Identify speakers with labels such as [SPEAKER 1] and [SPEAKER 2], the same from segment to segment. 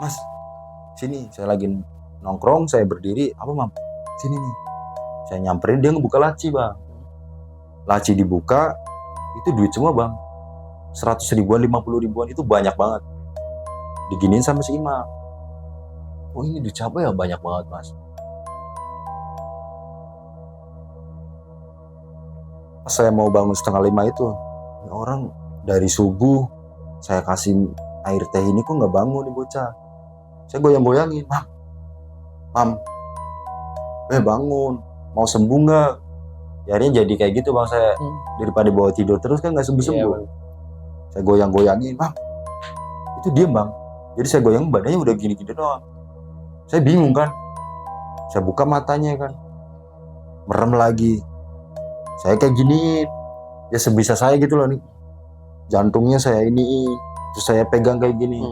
[SPEAKER 1] Mas, sini, saya lagi nongkrong, saya berdiri, apa mam? Sini nih. Saya nyamperin, dia ngebuka laci bang. Laci dibuka, itu duit semua bang. 100 ribuan, 50 ribuan, itu banyak banget. Diginiin sama si imam. Oh ini duit siapa ya, banyak banget mas. Pas saya mau bangun 4:30 itu, ini orang dari subuh saya kasih air teh ini kok nggak bangun nih bocah. Saya goyang-goyangin, mam, bangun, mau sembuh nggak? Ya akhirnya jadi kayak gitu bang, saya daripada bawa tidur terus kan nggak sembuh-sembuh. Saya goyang-goyangin, mam, itu diem bang. Jadi saya goyang badannya udah gini-gini doang. Saya bingung kan, saya buka matanya kan, merem lagi. Saya kayak gini, ya sebisa saya gitu loh nih. Jantungnya saya ini, terus saya pegang kayak gini.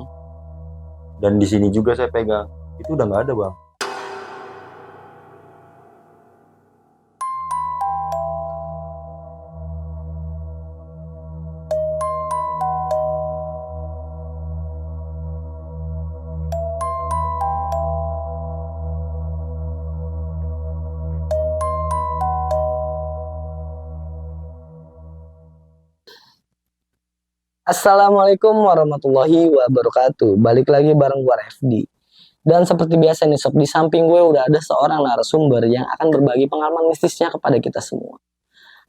[SPEAKER 1] Dan di sini juga saya pegang. Itu udah nggak ada bang.
[SPEAKER 2] Assalamualaikum warahmatullahi wabarakatuh. Balik lagi bareng gue FD. Dan seperti biasa nih sob, di samping gue udah ada seorang narasumber yang akan berbagi pengalaman mistisnya kepada kita semua.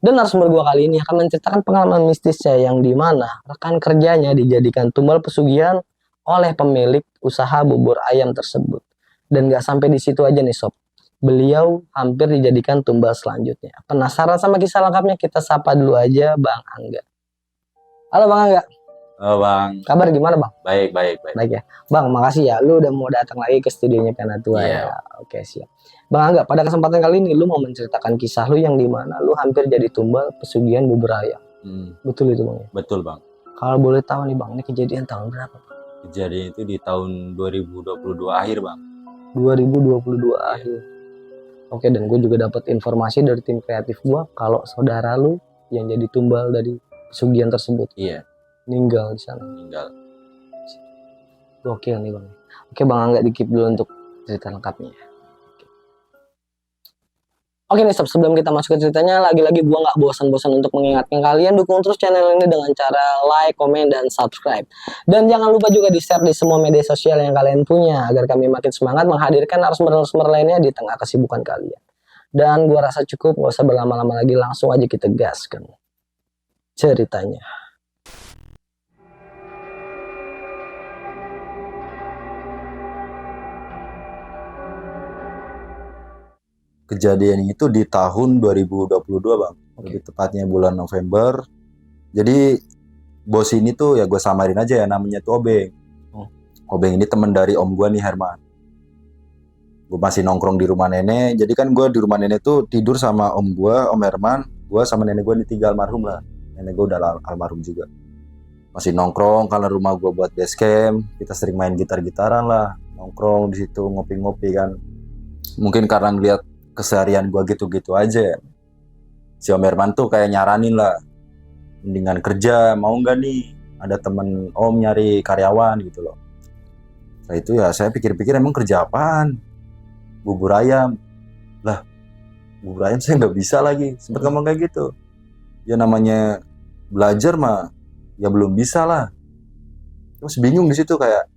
[SPEAKER 2] Dan narasumber gue kali ini akan menceritakan pengalaman mistisnya yang dimana rekan kerjanya dijadikan tumbal pesugihan oleh pemilik usaha bubur ayam tersebut. Dan gak sampai di situ aja nih sob, beliau hampir dijadikan tumbal selanjutnya. Penasaran sama kisah lengkapnya? Kita sapa dulu aja Bang Angga. Halo Bang Angga.
[SPEAKER 1] Oh bang.
[SPEAKER 2] Kabar gimana bang?
[SPEAKER 1] Baik.
[SPEAKER 2] Baik ya. Bang, makasih ya. Lu udah mau datang lagi ke studionya Kanatua ya. Oke, siap. Bang Angga, pada kesempatan kali ini lu mau menceritakan kisah lu yang dimana lu hampir jadi tumbal pesugihan bubur ayam. Betul itu bang?
[SPEAKER 1] Betul bang.
[SPEAKER 2] Kalau boleh tahu nih bang, ini kejadian tahun berapa bang?
[SPEAKER 1] Kejadian itu di tahun 2022 akhir bang.
[SPEAKER 2] 2022 akhir. Oke, dan gue juga dapat informasi dari tim kreatif gue kalau saudara lu yang jadi tumbal dari pesugihan tersebut.
[SPEAKER 1] Iya.
[SPEAKER 2] Meninggal di sana.
[SPEAKER 1] Meninggal.
[SPEAKER 2] Gokil nih bang. Oke bang Angga, di-keep dulu untuk cerita lengkapnya. Oke nih sob, sebelum kita masuk ke ceritanya, lagi-lagi gua nggak bosan-bosan untuk mengingatkan kalian dukung terus channel ini dengan cara like, komen, dan subscribe. Dan jangan lupa juga di-share di semua media sosial yang kalian punya agar kami makin semangat menghadirkan narasumber-narasumber lainnya di tengah kesibukan kalian. Dan gua rasa cukup, nggak usah berlama-lama lagi, langsung aja kita gaskan ceritanya.
[SPEAKER 1] Kejadian itu di tahun 2022 bang. Lebih tepatnya bulan November. Jadi bos ini tuh ya gue samarin aja ya, namanya tuh Obeng. Obeng ini temen dari om gue nih, Herman. Gue masih nongkrong di rumah nenek. Jadi kan gue di rumah nenek tuh tidur sama om gue, om Herman. Gue sama nenek gue nih 3 almarhum lah. Nenek gue udah almarhum juga. Masih nongkrong karena rumah gue buat base camp. Kita sering main gitar-gitaran lah. Nongkrong di situ, ngopi-ngopi kan. Mungkin karena ngeliat keseharian gue gitu-gitu aja. Si Om Herman tuh kayak nyaranin lah, mendingan kerja, mau nggak nih? Ada temen Om nyari karyawan gitu loh. Nah itu ya saya pikir-pikir emang kerja apaan? Bubur ayam. Lah, bubur ayam saya nggak bisa lagi. Sempet ngomong kayak gitu. Ya namanya belajar mah, ya belum bisa lah. Terus bingung di situ kayak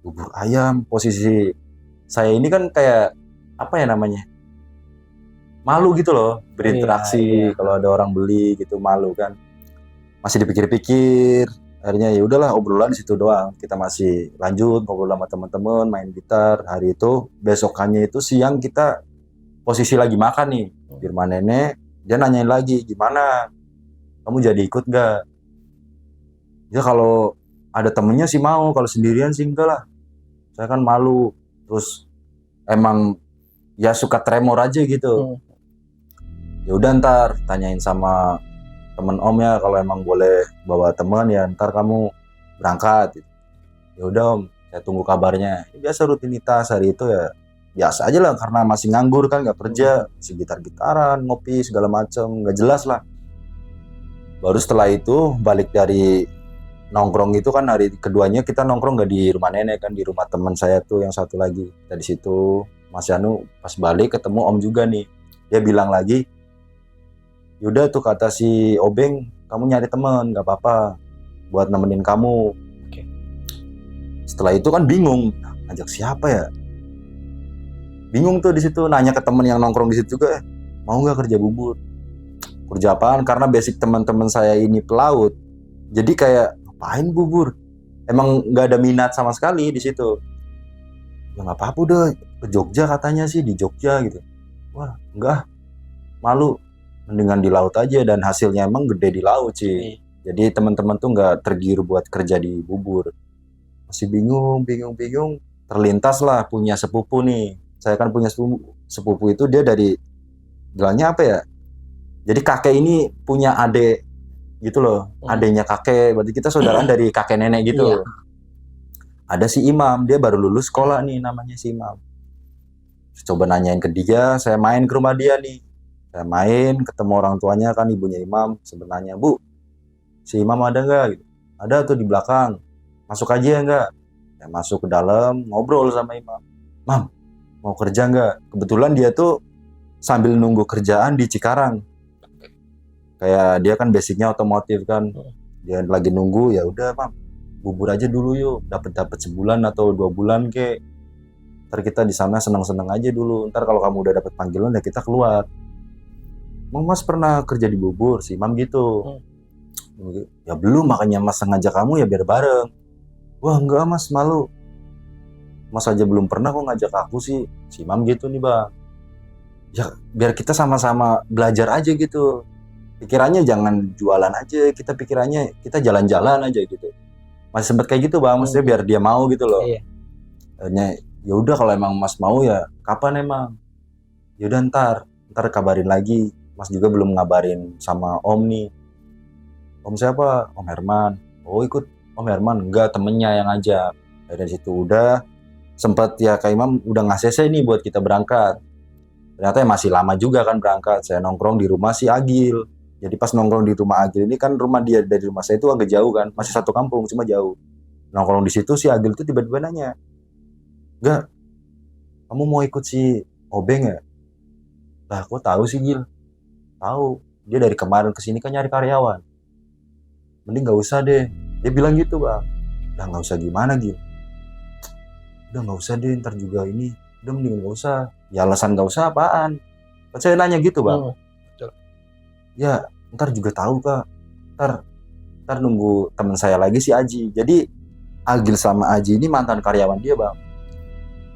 [SPEAKER 1] bubur ayam. Posisi saya ini kan kayak apa ya namanya? Malu gitu loh berinteraksi. Kalau ada orang beli gitu, malu kan. Masih dipikir-pikir, akhirnya ya udahlah obrolan di situ doang. Kita masih lanjut ngobrol sama teman-teman, main gitar. Hari itu besokannya itu siang kita posisi lagi makan nih di rumah nenek. Dia nanyain lagi, gimana kamu jadi ikut nggak? Ya kalau ada temennya sih mau, kalau sendirian sih enggak lah, saya kan malu. Terus emang ya suka tremor aja gitu. Ya udah ntar tanyain sama temen om ya, kalau emang boleh bawa temen ya ntar kamu berangkat gitu. Ya udah om, saya tunggu kabarnya. Ya, biasa rutinitas hari itu ya biasa aja lah, karena masih nganggur kan, nggak kerja, masih gitar-gitaran, ngopi segala macem, nggak jelas lah. Baru setelah itu balik dari nongkrong itu kan hari keduanya kita nongkrong nggak di rumah nenek kan, di rumah teman saya tuh yang satu lagi. Dari situ Mas Yanu pas balik ketemu Om juga nih, dia bilang lagi, yaudah tuh kata si Obeng, kamu nyari teman nggak apa-apa buat nemenin kamu.
[SPEAKER 2] Oke.
[SPEAKER 1] Setelah itu kan bingung, ngajak siapa ya? Bingung tuh di situ, nanya ke temen yang nongkrong di situ juga, mau nggak kerja bubur? Kerja apaan? Karena basic teman-teman saya ini pelaut, jadi kayak ngapain bubur? Emang nggak ada minat sama sekali di situ. Ya nggak apa-apa udah ke Jogja katanya sih, di Jogja gitu. Wah enggak, malu, mendingan di laut aja, dan hasilnya emang gede di laut sih. Jadi teman-teman tuh nggak tergiur buat kerja di bubur. Masih bingung, terlintas lah punya sepupu nih. Saya kan punya sepupu itu, dia dari, bilangnya apa ya? Jadi kakek ini punya adik gitu loh, adiknya kakek, berarti kita saudaraan dari kakek nenek gitu.
[SPEAKER 2] Iya.
[SPEAKER 1] Ada si Imam, dia baru lulus sekolah nih, namanya si Imam. Coba nanyain ke dia, saya main ke rumah dia nih. Saya main, ketemu orang tuanya kan, ibunya Imam, sebenarnya, Bu, si Imam ada nggak? Gitu. Ada tuh di belakang, masuk aja ya nggak? Ya, masuk ke dalam, ngobrol sama Imam. Mam, mau kerja nggak? Kebetulan dia tuh sambil nunggu kerjaan di Cikarang. Kayak dia kan basicnya otomotif kan, dia lagi nunggu, ya udah Mam, bubur aja dulu yuk, dapat sebulan atau 2 bulan kek. Ntar kita di sana seneng-seneng aja dulu. Ntar kalau kamu udah dapat panggilan ya kita keluar. Mau Mas pernah kerja di bubur? Si Imam gitu. Ya belum, makanya Mas ngajak kamu ya biar bareng. Wah enggak Mas, malu. Mas aja belum pernah kok ngajak aku sih. Si Imam gitu nih Bang. Ya biar kita sama-sama belajar aja gitu. Pikirannya jangan jualan aja, kita pikirannya kita jalan-jalan aja gitu. Masih sempet kayak gitu Bang, maksudnya biar dia mau gitu loh.
[SPEAKER 2] Iya.
[SPEAKER 1] Akhirnya ya udah kalau emang Mas mau ya kapan emang? Ya udah ntar kabarin lagi. Mas juga belum ngabarin sama Om nih. Om siapa? Om Herman. Oh ikut Om Herman? Enggak, temennya yang ngajak. Dari situ udah sempet ya Kak Imam udah ngasih nih buat kita berangkat. Ternyata ya masih lama juga kan berangkat. Saya nongkrong di rumah si Agil. Jadi pas nongkrong di rumah Agil ini kan rumah dia dari rumah saya itu agak jauh kan, masih satu kampung cuma jauh. Nongkrong di situ si Agil tuh tiba-tiba nanya, "Enggak, kamu mau ikut si Obeng ya?" Lah, kok tahu sih Gil? Tahu, dia dari kemarin kesini kan nyari karyawan. Mending nggak usah deh. Dia bilang gitu Bang. Udah nggak usah gimana Gil? Udah nggak usah deh, ntar juga ini. Udah mending nggak usah. Ya alasan nggak usah apaan? Saya nanya gitu Bang. Ya ntar juga tahu Kak, ntar nunggu teman saya lagi si Aji. Jadi Agil sama Aji ini mantan karyawan dia Bang,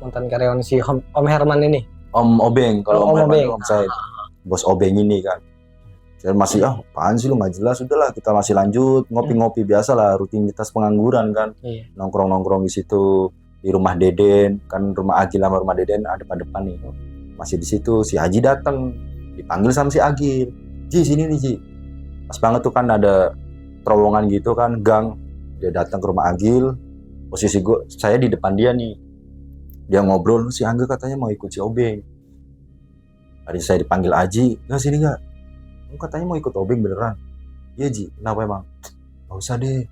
[SPEAKER 2] Mantan karyawan si Om Herman ini.
[SPEAKER 1] Om Obeng, kalau
[SPEAKER 2] Om
[SPEAKER 1] Om Herman
[SPEAKER 2] Obeng.
[SPEAKER 1] Om saya, bos Obeng ini kan. Saya masih apaan sih lu nggak jelas, udahlah kita masih lanjut ngopi-ngopi biasa lah, rutinitas pengangguran kan.
[SPEAKER 2] Iya.
[SPEAKER 1] Nongkrong di situ di rumah Deden kan, rumah Agil sama rumah Deden ada pada depan nih. Masih di situ si Aji datang, dipanggil sama si Agil. Ji sini nih Ji, pas banget tuh kan ada terowongan gitu kan, gang. Dia datang ke rumah Agil, posisi saya di depan dia nih. Dia ngobrol, si Angga katanya mau ikut si Obeng. Tadi saya dipanggil Aji, nggak sini nggak? Kamu katanya mau ikut Obeng beneran? Iya Ji, kenapa emang? Nggak usah deh.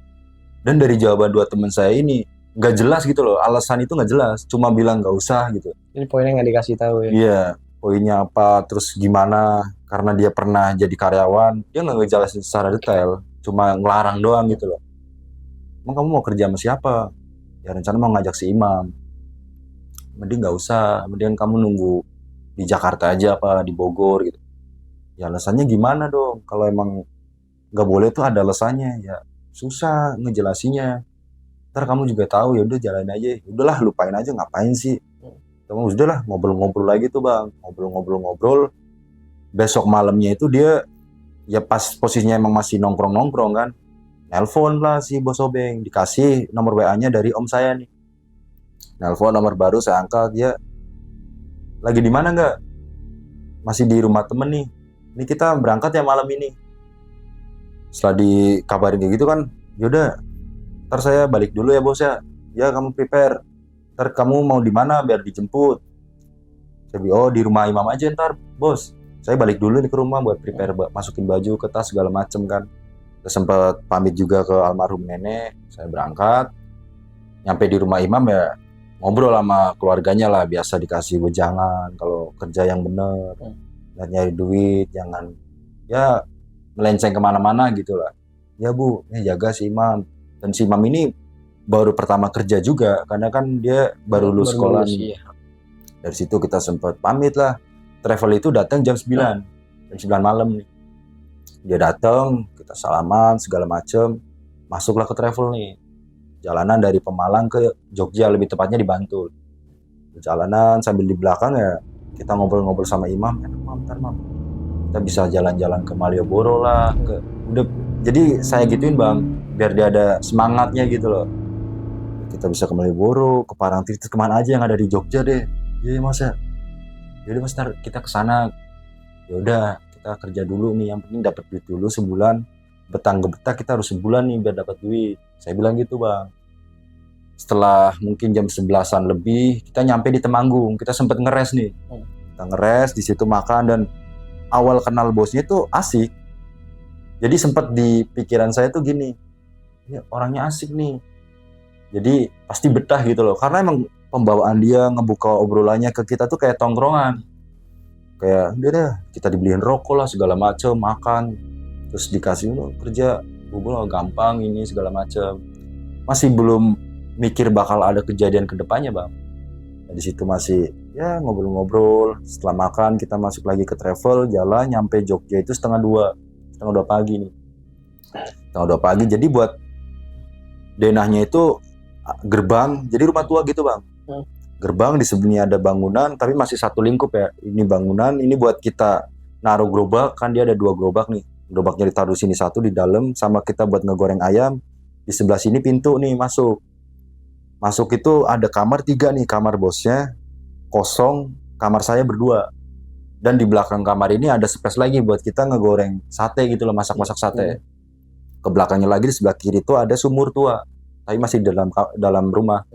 [SPEAKER 1] Dan dari jawaban dua teman saya ini nggak jelas gitu loh, alasan itu nggak jelas, cuma bilang nggak usah gitu.
[SPEAKER 2] Jadi poinnya nggak dikasih tahu ya?
[SPEAKER 1] Iya, poinnya apa, terus gimana? Karena dia pernah jadi karyawan, dia nggak ngejelasin secara detail, cuma ngelarang doang gitu loh. Emang kamu mau kerja sama siapa? Ya rencana mau ngajak si Imam. Mending nggak usah, mending kamu nunggu di Jakarta aja apa di Bogor gitu. Ya alasannya gimana dong? Kalau emang nggak boleh tuh ada alasannya, ya susah ngejelasinnya. Ntar kamu juga tahu, ya udah jalan aja. Udahlah lupain aja, ngapain sih? Kamu udahlah ngobrol-ngobrol lagi tuh Bang, ngobrol-ngobrol. Besok malamnya itu dia ya pas posisinya emang masih nongkrong-nongkrong kan, nelpon lah si Bos Obeng, dikasih nomor WA-nya dari om saya nih. Nelpon nomor baru, saya angkat, dia lagi di mana nggak? Masih di rumah temen nih. Ini kita berangkat ya malam ini. Setelah dikabarin kayak gitu kan, yaudah, ntar saya balik dulu ya Bos ya. Ya kamu prepare. Ntar kamu mau di mana biar dijemput? Saya bilang, oh di rumah Imam aja ntar Bos. Saya balik dulu nih ke rumah buat prepare, masukin baju ke tas segala macem kan. Kita sempat pamit juga ke almarhum nenek. Saya berangkat, nyampe di rumah imam ya ngobrol sama keluarganya lah, biasa dikasih wejangan kalau kerja yang bener, nyari duit, jangan ya melenceng kemana-mana gitu lah. Ya bu, jaga si imam. Dan si imam ini baru pertama kerja juga, karena kan dia baru lulus sekolah nih. Dari situ kita sempat pamit lah. Travel itu datang jam 9 malam nih. Dia datang, kita salaman segala macem, masuklah ke travel nih. Jalanan dari Pemalang ke Jogja, lebih tepatnya di Bantul. Jalanan sambil di belakang ya kita ngobrol-ngobrol sama imam. Ntar mam, kita bisa jalan-jalan ke Malioboro lah. Jadi saya gituin bang, biar dia ada semangatnya gitu loh. Kita bisa ke Malioboro, ke Parangtritis, kemana aja yang ada di Jogja deh. Iya mas ya. Yaudah mas, ntar kita kesana. Yaudah, kita kerja dulu nih, yang penting dapat duit dulu sebulan. Betang-betah kita harus sebulan nih biar dapat duit. Saya bilang gitu bang. Setelah mungkin jam 11-an lebih, kita nyampe di Temanggung. Kita sempat ngeres nih. Kita ngeres, di situ makan, dan awal kenal bosnya itu asik. Jadi sempat di pikiran saya tuh gini, ya orangnya asik nih. Jadi pasti betah gitu loh. Karena emang pembawaan dia, ngebuka obrolannya ke kita tuh kayak tongkrongan. Kayak udah deh, kita dibeliin rokok lah segala macem, makan, terus dikasih kerja bubul gampang ini segala macem. Masih belum mikir bakal ada kejadian ke depannya bang. Nah, di situ masih ya ngobrol-ngobrol. Setelah makan kita masuk lagi ke travel, jalan nyampe Jogja itu setengah 2 pagi nih. Setengah 2 pagi. Jadi buat denahnya itu gerbang, jadi rumah tua gitu bang. Gerbang di sebelahnya ada bangunan, tapi masih satu lingkup ya. Ini bangunan, ini buat kita naruh gerobak, kan dia ada 2 gerobak nih. Gerobaknya ditaruh sini satu di dalam, sama kita buat ngegoreng ayam. Di sebelah sini pintu nih masuk. Masuk itu ada kamar 3 nih, kamar bosnya kosong, kamar saya berdua. Dan di belakang kamar ini ada space lagi buat kita ngegoreng sate gitu loh, masak-masak sate. Ke belakangnya lagi di sebelah kiri itu ada sumur tua, tapi masih dalam rumah.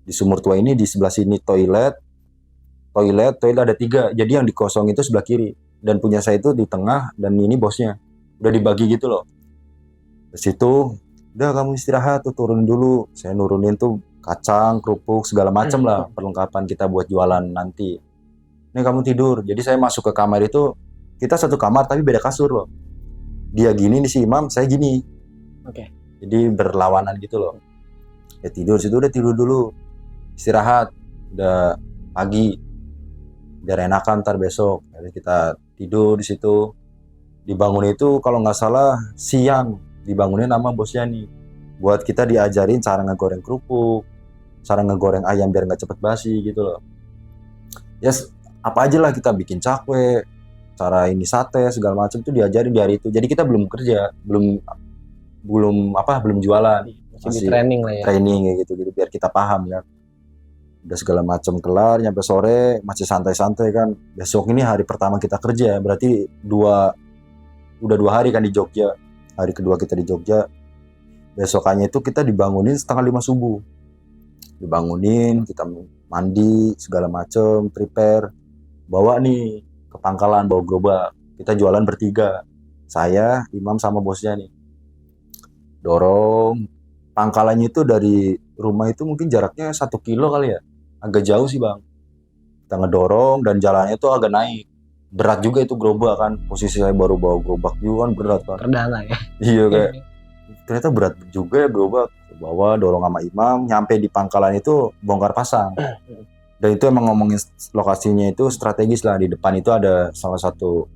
[SPEAKER 1] Di sumur tua ini di sebelah sini toilet ada 3. Jadi yang dikosong itu sebelah kiri, dan punya saya itu di tengah, dan ini bosnya. Udah dibagi gitu loh. Di situ udah kamu istirahat tuh, turun dulu. Saya nurunin tuh kacang, kerupuk, segala macam lah perlengkapan kita buat jualan nanti. Ini kamu tidur. Jadi saya masuk ke kamar itu, kita satu kamar tapi beda kasur loh. Dia gini nih si imam, saya gini. Jadi berlawanan gitu loh. Ya tidur situ, udah tidur dulu. Istirahat, udah pagi. Biar enakan ntar besok. Jadi kita tidur di situ. Dibangun itu kalau nggak salah siang. Dibangunin sama bosnya nih. Buat kita diajarin cara ngegoreng kerupuk, cara ngegoreng ayam biar nggak cepet basi gitu loh. Yes, apa aja lah kita bikin cakwe, cara ini sate segala macam tuh diajarin di hari itu. Jadi kita belum kerja, belum jualan, masih
[SPEAKER 2] training lah ya.
[SPEAKER 1] Training gitu biar kita paham ya. Udah segala macam kelar, nyampe sore masih santai-santai kan. Besok ini hari pertama kita kerja, berarti udah 2 hari kan di Jogja. Hari kedua kita di Jogja. Besokannya itu kita dibangunin 4:30 subuh. Dibangunin, kita mandi segala macem, prepare, bawa nih ke pangkalan, bawa gerobak. Kita jualan bertiga, saya, imam sama bosnya nih. Dorong, pangkalannya itu dari rumah itu mungkin jaraknya 1 kilo kali ya, agak jauh sih bang. Kita ngedorong dan jalannya itu agak naik, berat juga itu gerobak kan. Posisi saya baru bawa gerobak juga kan, berat kan.
[SPEAKER 2] Perdana ya.
[SPEAKER 1] Iya kayak ternyata berat juga ya gerobak. Bawa dorong sama imam, nyampe di pangkalan itu bongkar pasang. Dan itu emang ngomongin lokasinya itu strategis lah. Di depan itu ada salah satu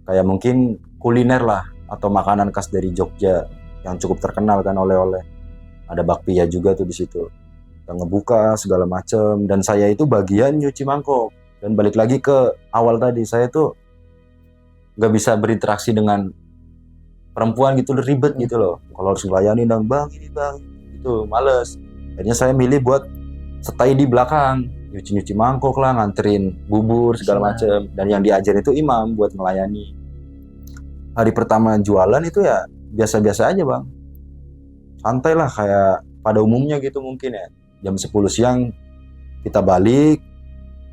[SPEAKER 1] kayak mungkin kuliner lah, atau makanan khas dari Jogja yang cukup terkenal kan, oleh-oleh. Ada bakpia juga tuh di situ. Kita ngebuka segala macem, dan saya itu bagian nyuci mangkok. Dan balik lagi ke awal tadi, saya tuh nggak bisa berinteraksi dengan perempuan gitu, ribet gitu loh. Kalau harus melayani dong, bang ini bang, itu males. Akhirnya saya milih buat stay di belakang, nyuci mangkok lah, nganterin bubur segala macem. Dan yang diajarin itu imam buat melayani. Hari pertama jualan itu ya biasa-biasa aja bang, santai lah kayak pada umumnya gitu mungkin ya. Jam 10 siang kita balik,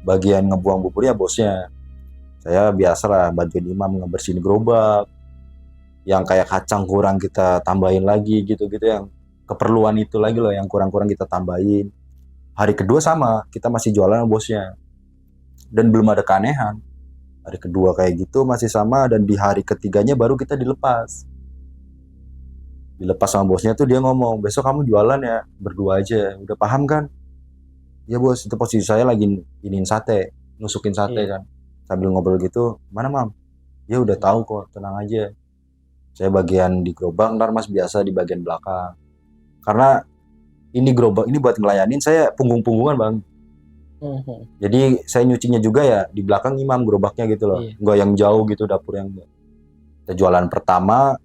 [SPEAKER 1] bagian ngebuang buburnya bosnya. Saya biasa lah bantuin imam ngebersihin gerobak. yang kayak kacang kurang kita tambahin lagi gitu-gitu, yang keperluan itu lagi loh yang kurang-kurang kita tambahin. Hari kedua sama, kita masih jualan sama bosnya dan belum ada keanehan. Hari kedua kayak gitu masih sama, dan di hari ketiganya baru kita dilepas sama bosnya tuh. Dia ngomong, besok kamu jualan ya berdua aja, udah paham kan? Ya bos, itu posisi saya lagi iniin sate, nusukin sate
[SPEAKER 2] Iya.
[SPEAKER 1] kan, sambil ngobrol gitu. Mana mam? Ya udah tahu kok, tenang aja, saya bagian di gerobak, ntar mas biasa di bagian belakang. Karena ini gerobak ini buat ngelayanin, saya punggung-punggungan bang. Jadi saya nyucinya juga ya di belakang imam gerobaknya gitu loh.
[SPEAKER 2] Iya.
[SPEAKER 1] Nggak yang jauh gitu dapur yang. Kita jualan pertama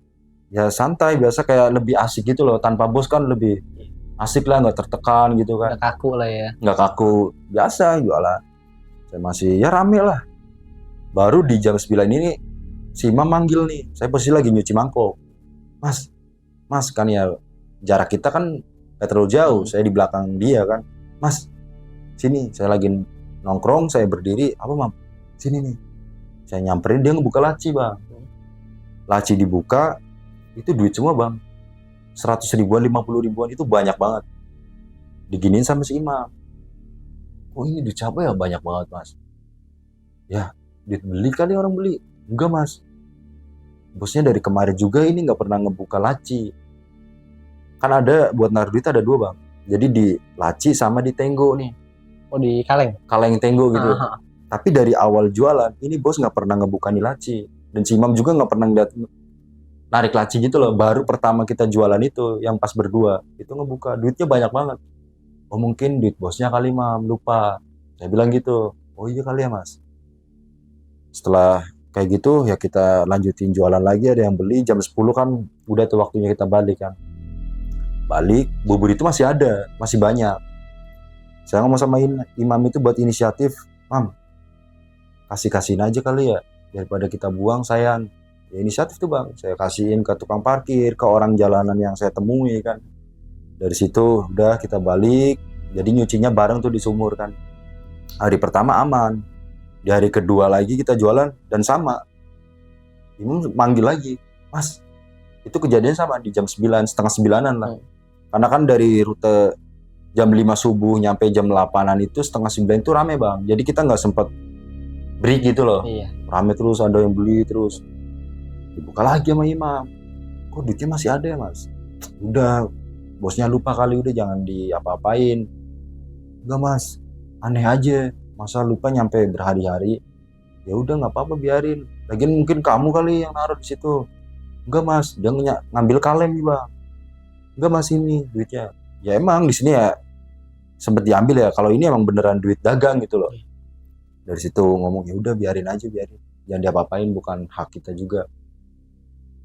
[SPEAKER 1] ya santai biasa, kayak lebih asik gitu loh. Tanpa bos kan lebih asik lah, nggak tertekan gitu kan.
[SPEAKER 2] Nggak kaku lah ya.
[SPEAKER 1] Nggak kaku, biasa jualan. Saya masih ya rame lah. Baru di jam 9 ini si imam manggil nih. Saya posisi lagi nyuci mangkok. Mas kan ya jarak kita kan gak terlalu jauh. Saya di belakang dia kan. Mas, sini, saya lagi nongkrong, saya berdiri. Apa mam? Sini nih. Saya nyamperin, dia ngebuka laci bang. Laci dibuka, itu duit semua bang. 100 ribuan, 50 ribuan, itu banyak banget. Diginiin sama si imam. Oh ini duit siapa ya, banyak banget mas. Ya, duit beli kali orang beli. Enggak mas. Bosnya dari kemarin juga ini nggak pernah ngebuka laci. Kan ada buat naruh duit ada dua bang. Jadi di laci sama di tenggo nih.
[SPEAKER 2] Oh di kaleng.
[SPEAKER 1] Kaleng tenggo gitu.
[SPEAKER 2] Aha.
[SPEAKER 1] Tapi dari awal jualan ini bos nggak pernah ngebuka nih laci. Dan si imam juga nggak pernah ngeliat narik laci gitu loh. Baru pertama kita jualan itu yang pas berdua itu ngebuka, duitnya banyak banget. Oh mungkin duit bosnya kali mam, lupa. Saya bilang gitu. Oh iya kali ya mas. Setelah kayak gitu ya kita lanjutin jualan lagi, ada yang beli. Jam 10 kan udah tuh waktunya kita balik kan. Balik, bubur itu masih ada, masih banyak. Saya ngomong sama imam itu buat inisiatif, mam kasih-kasihin aja kali ya, daripada kita buang sayang. Ya inisiatif tuh bang, saya kasihin ke tukang parkir, ke orang jalanan yang saya temui kan. Dari situ udah kita balik, jadi nyucinya bareng tuh di sumur kan. Hari pertama aman, di hari kedua lagi kita jualan dan sama. Imam manggil lagi, mas itu kejadian sama di jam 9, setengah 9-an lah. Karena kan dari rute jam 5 subuh nyampe jam 8-an itu setengah 9 itu rame bang. Jadi kita nggak sempet break gitu loh.
[SPEAKER 2] Iya.
[SPEAKER 1] Rame terus, ada yang beli terus. Dibuka lagi sama imam. Kok duitnya masih ada ya mas? Udah, bosnya lupa kali, udah jangan diapa-apain. Enggak mas, aneh aja. Masa lupa nyampe berhari-hari? Ya udah nggak apa-apa biarin. Lagian mungkin kamu kali yang naruh di situ. Enggak mas, dia ngambil kaleng nih bang. Enggak mas, ini duitnya. Ya emang di sini ya sempet diambil ya. Kalau ini emang beneran duit dagang gitu loh. Dari situ ngomong ya udah biarin aja, biarin. Jangan diapa-apain, bukan hak kita juga.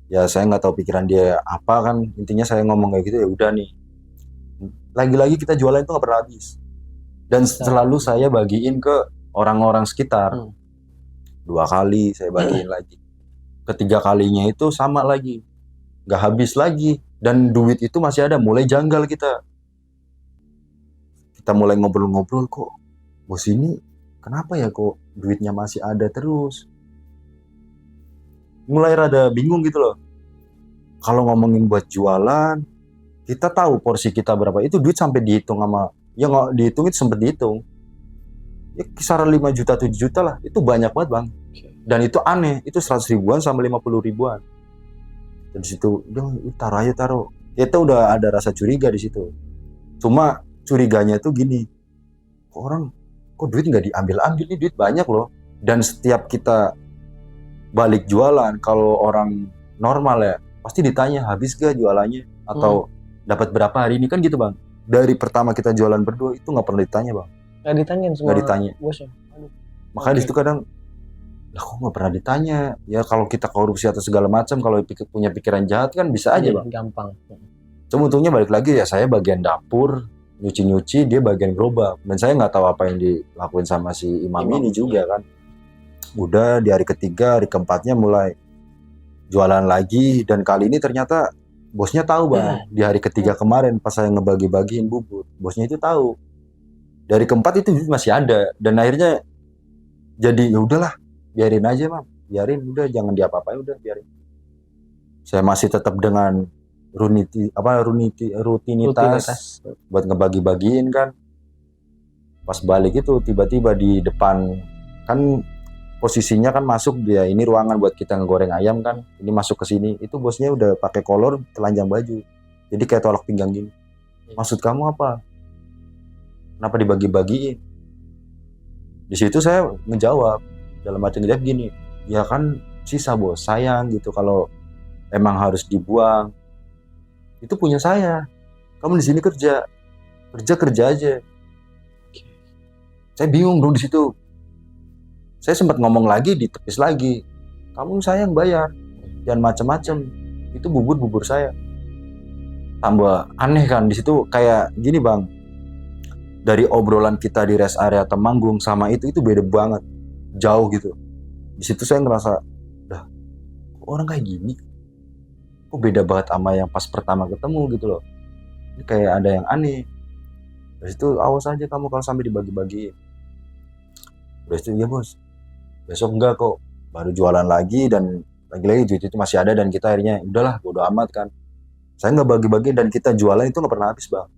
[SPEAKER 1] Ya saya nggak tahu pikiran dia apa kan. Intinya saya ngomong kayak gitu ya udah nih. Lagi-lagi kita jualan itu nggak pernah habis. Dan selalu saya bagiin ke orang-orang sekitar. 2 kali saya bagiin lagi. Ketiga kalinya itu sama lagi, nggak habis lagi, dan duit itu masih ada. Mulai janggal kita mulai ngobrol-ngobrol, kok bos ini kenapa ya kok duitnya masih ada terus. Mulai rada bingung gitu loh. Kalau ngomongin buat jualan, kita tahu porsi kita berapa, itu duit sampai dihitung sama, ya nggak dihitung, itu sempet dihitung ya kisaran 5 juta 7 juta lah. Itu banyak banget bang. Dan itu aneh, itu 100 ribuan sama 50 ribuan. Dan di situ udah taruh aja, taruh. Kita udah ada rasa curiga di situ. Cuma curiganya tuh gini, kok duit nggak diambil-ambil, nih duit banyak loh. Dan setiap kita balik jualan, kalau orang normal ya pasti ditanya habis gak jualannya, atau dapat berapa hari ini kan gitu bang. Dari pertama kita jualan berdua itu nggak pernah ditanya bang.
[SPEAKER 2] Nggak ditanyain semua.
[SPEAKER 1] Nggak ditanya.
[SPEAKER 2] Bosnya.
[SPEAKER 1] Makanya di situ kadang, lah kok nggak pernah ditanya ya. Kalau kita korupsi atau segala macam, kalau punya pikiran jahat kan bisa aja bang.
[SPEAKER 2] Gampang.
[SPEAKER 1] Cuma untungnya balik lagi ya, saya bagian dapur nyuci-nyuci, dia bagian gerobak, dan saya nggak tahu apa yang dilakuin sama si imam ini juga kan. Udah di hari ketiga, hari keempatnya mulai jualan lagi, dan kali ini ternyata bosnya tahu bang. Di hari ketiga kemarin pas saya ngebagi-bagiin bubur, bosnya itu tahu. Dari keempat itu masih ada, dan akhirnya jadi ya udahlah biarin aja bang, biarin, udah jangan diapa-apain, udah biarin. Saya masih tetap dengan rutinitas buat ngebagi-bagiin kan. Pas balik itu tiba-tiba di depan kan posisinya kan masuk dia ini ruangan buat kita ngegoreng ayam kan. Ini masuk ke sini. Itu bosnya udah pakai kolor telanjang baju. Jadi kayak tolak pinggang gini. Maksud kamu apa? Kenapa dibagi-bagiin? Di situ saya ngejawab dalam arti ngejawab gini, ya kan sisa bos, sayang gitu kalau emang harus dibuang. Itu punya saya. Kamu di sini kerja aja. Saya bingung dong di situ. Saya sempat ngomong lagi, ditepis lagi. Kamu saya yang bayar, jangan macem-macem. Itu bubur saya. Tambah aneh kan di situ kayak gini bang. Dari obrolan kita di rest area Temanggung sama itu beda banget, jauh gitu. Di situ saya ngerasa, dah, kok orang kayak gini, kok beda banget sama yang pas pertama ketemu gitu loh. Ini kayak ada yang aneh. Dari situ awas aja kamu kalau sampai dibagi-bagi. Dari situ ya bos, besok enggak kok, baru jualan lagi dan lagi-lagi duit itu masih ada dan kita akhirnya udahlah bodo amat kan. Saya nggak bagi-bagi dan kita jualan itu nggak pernah habis bang.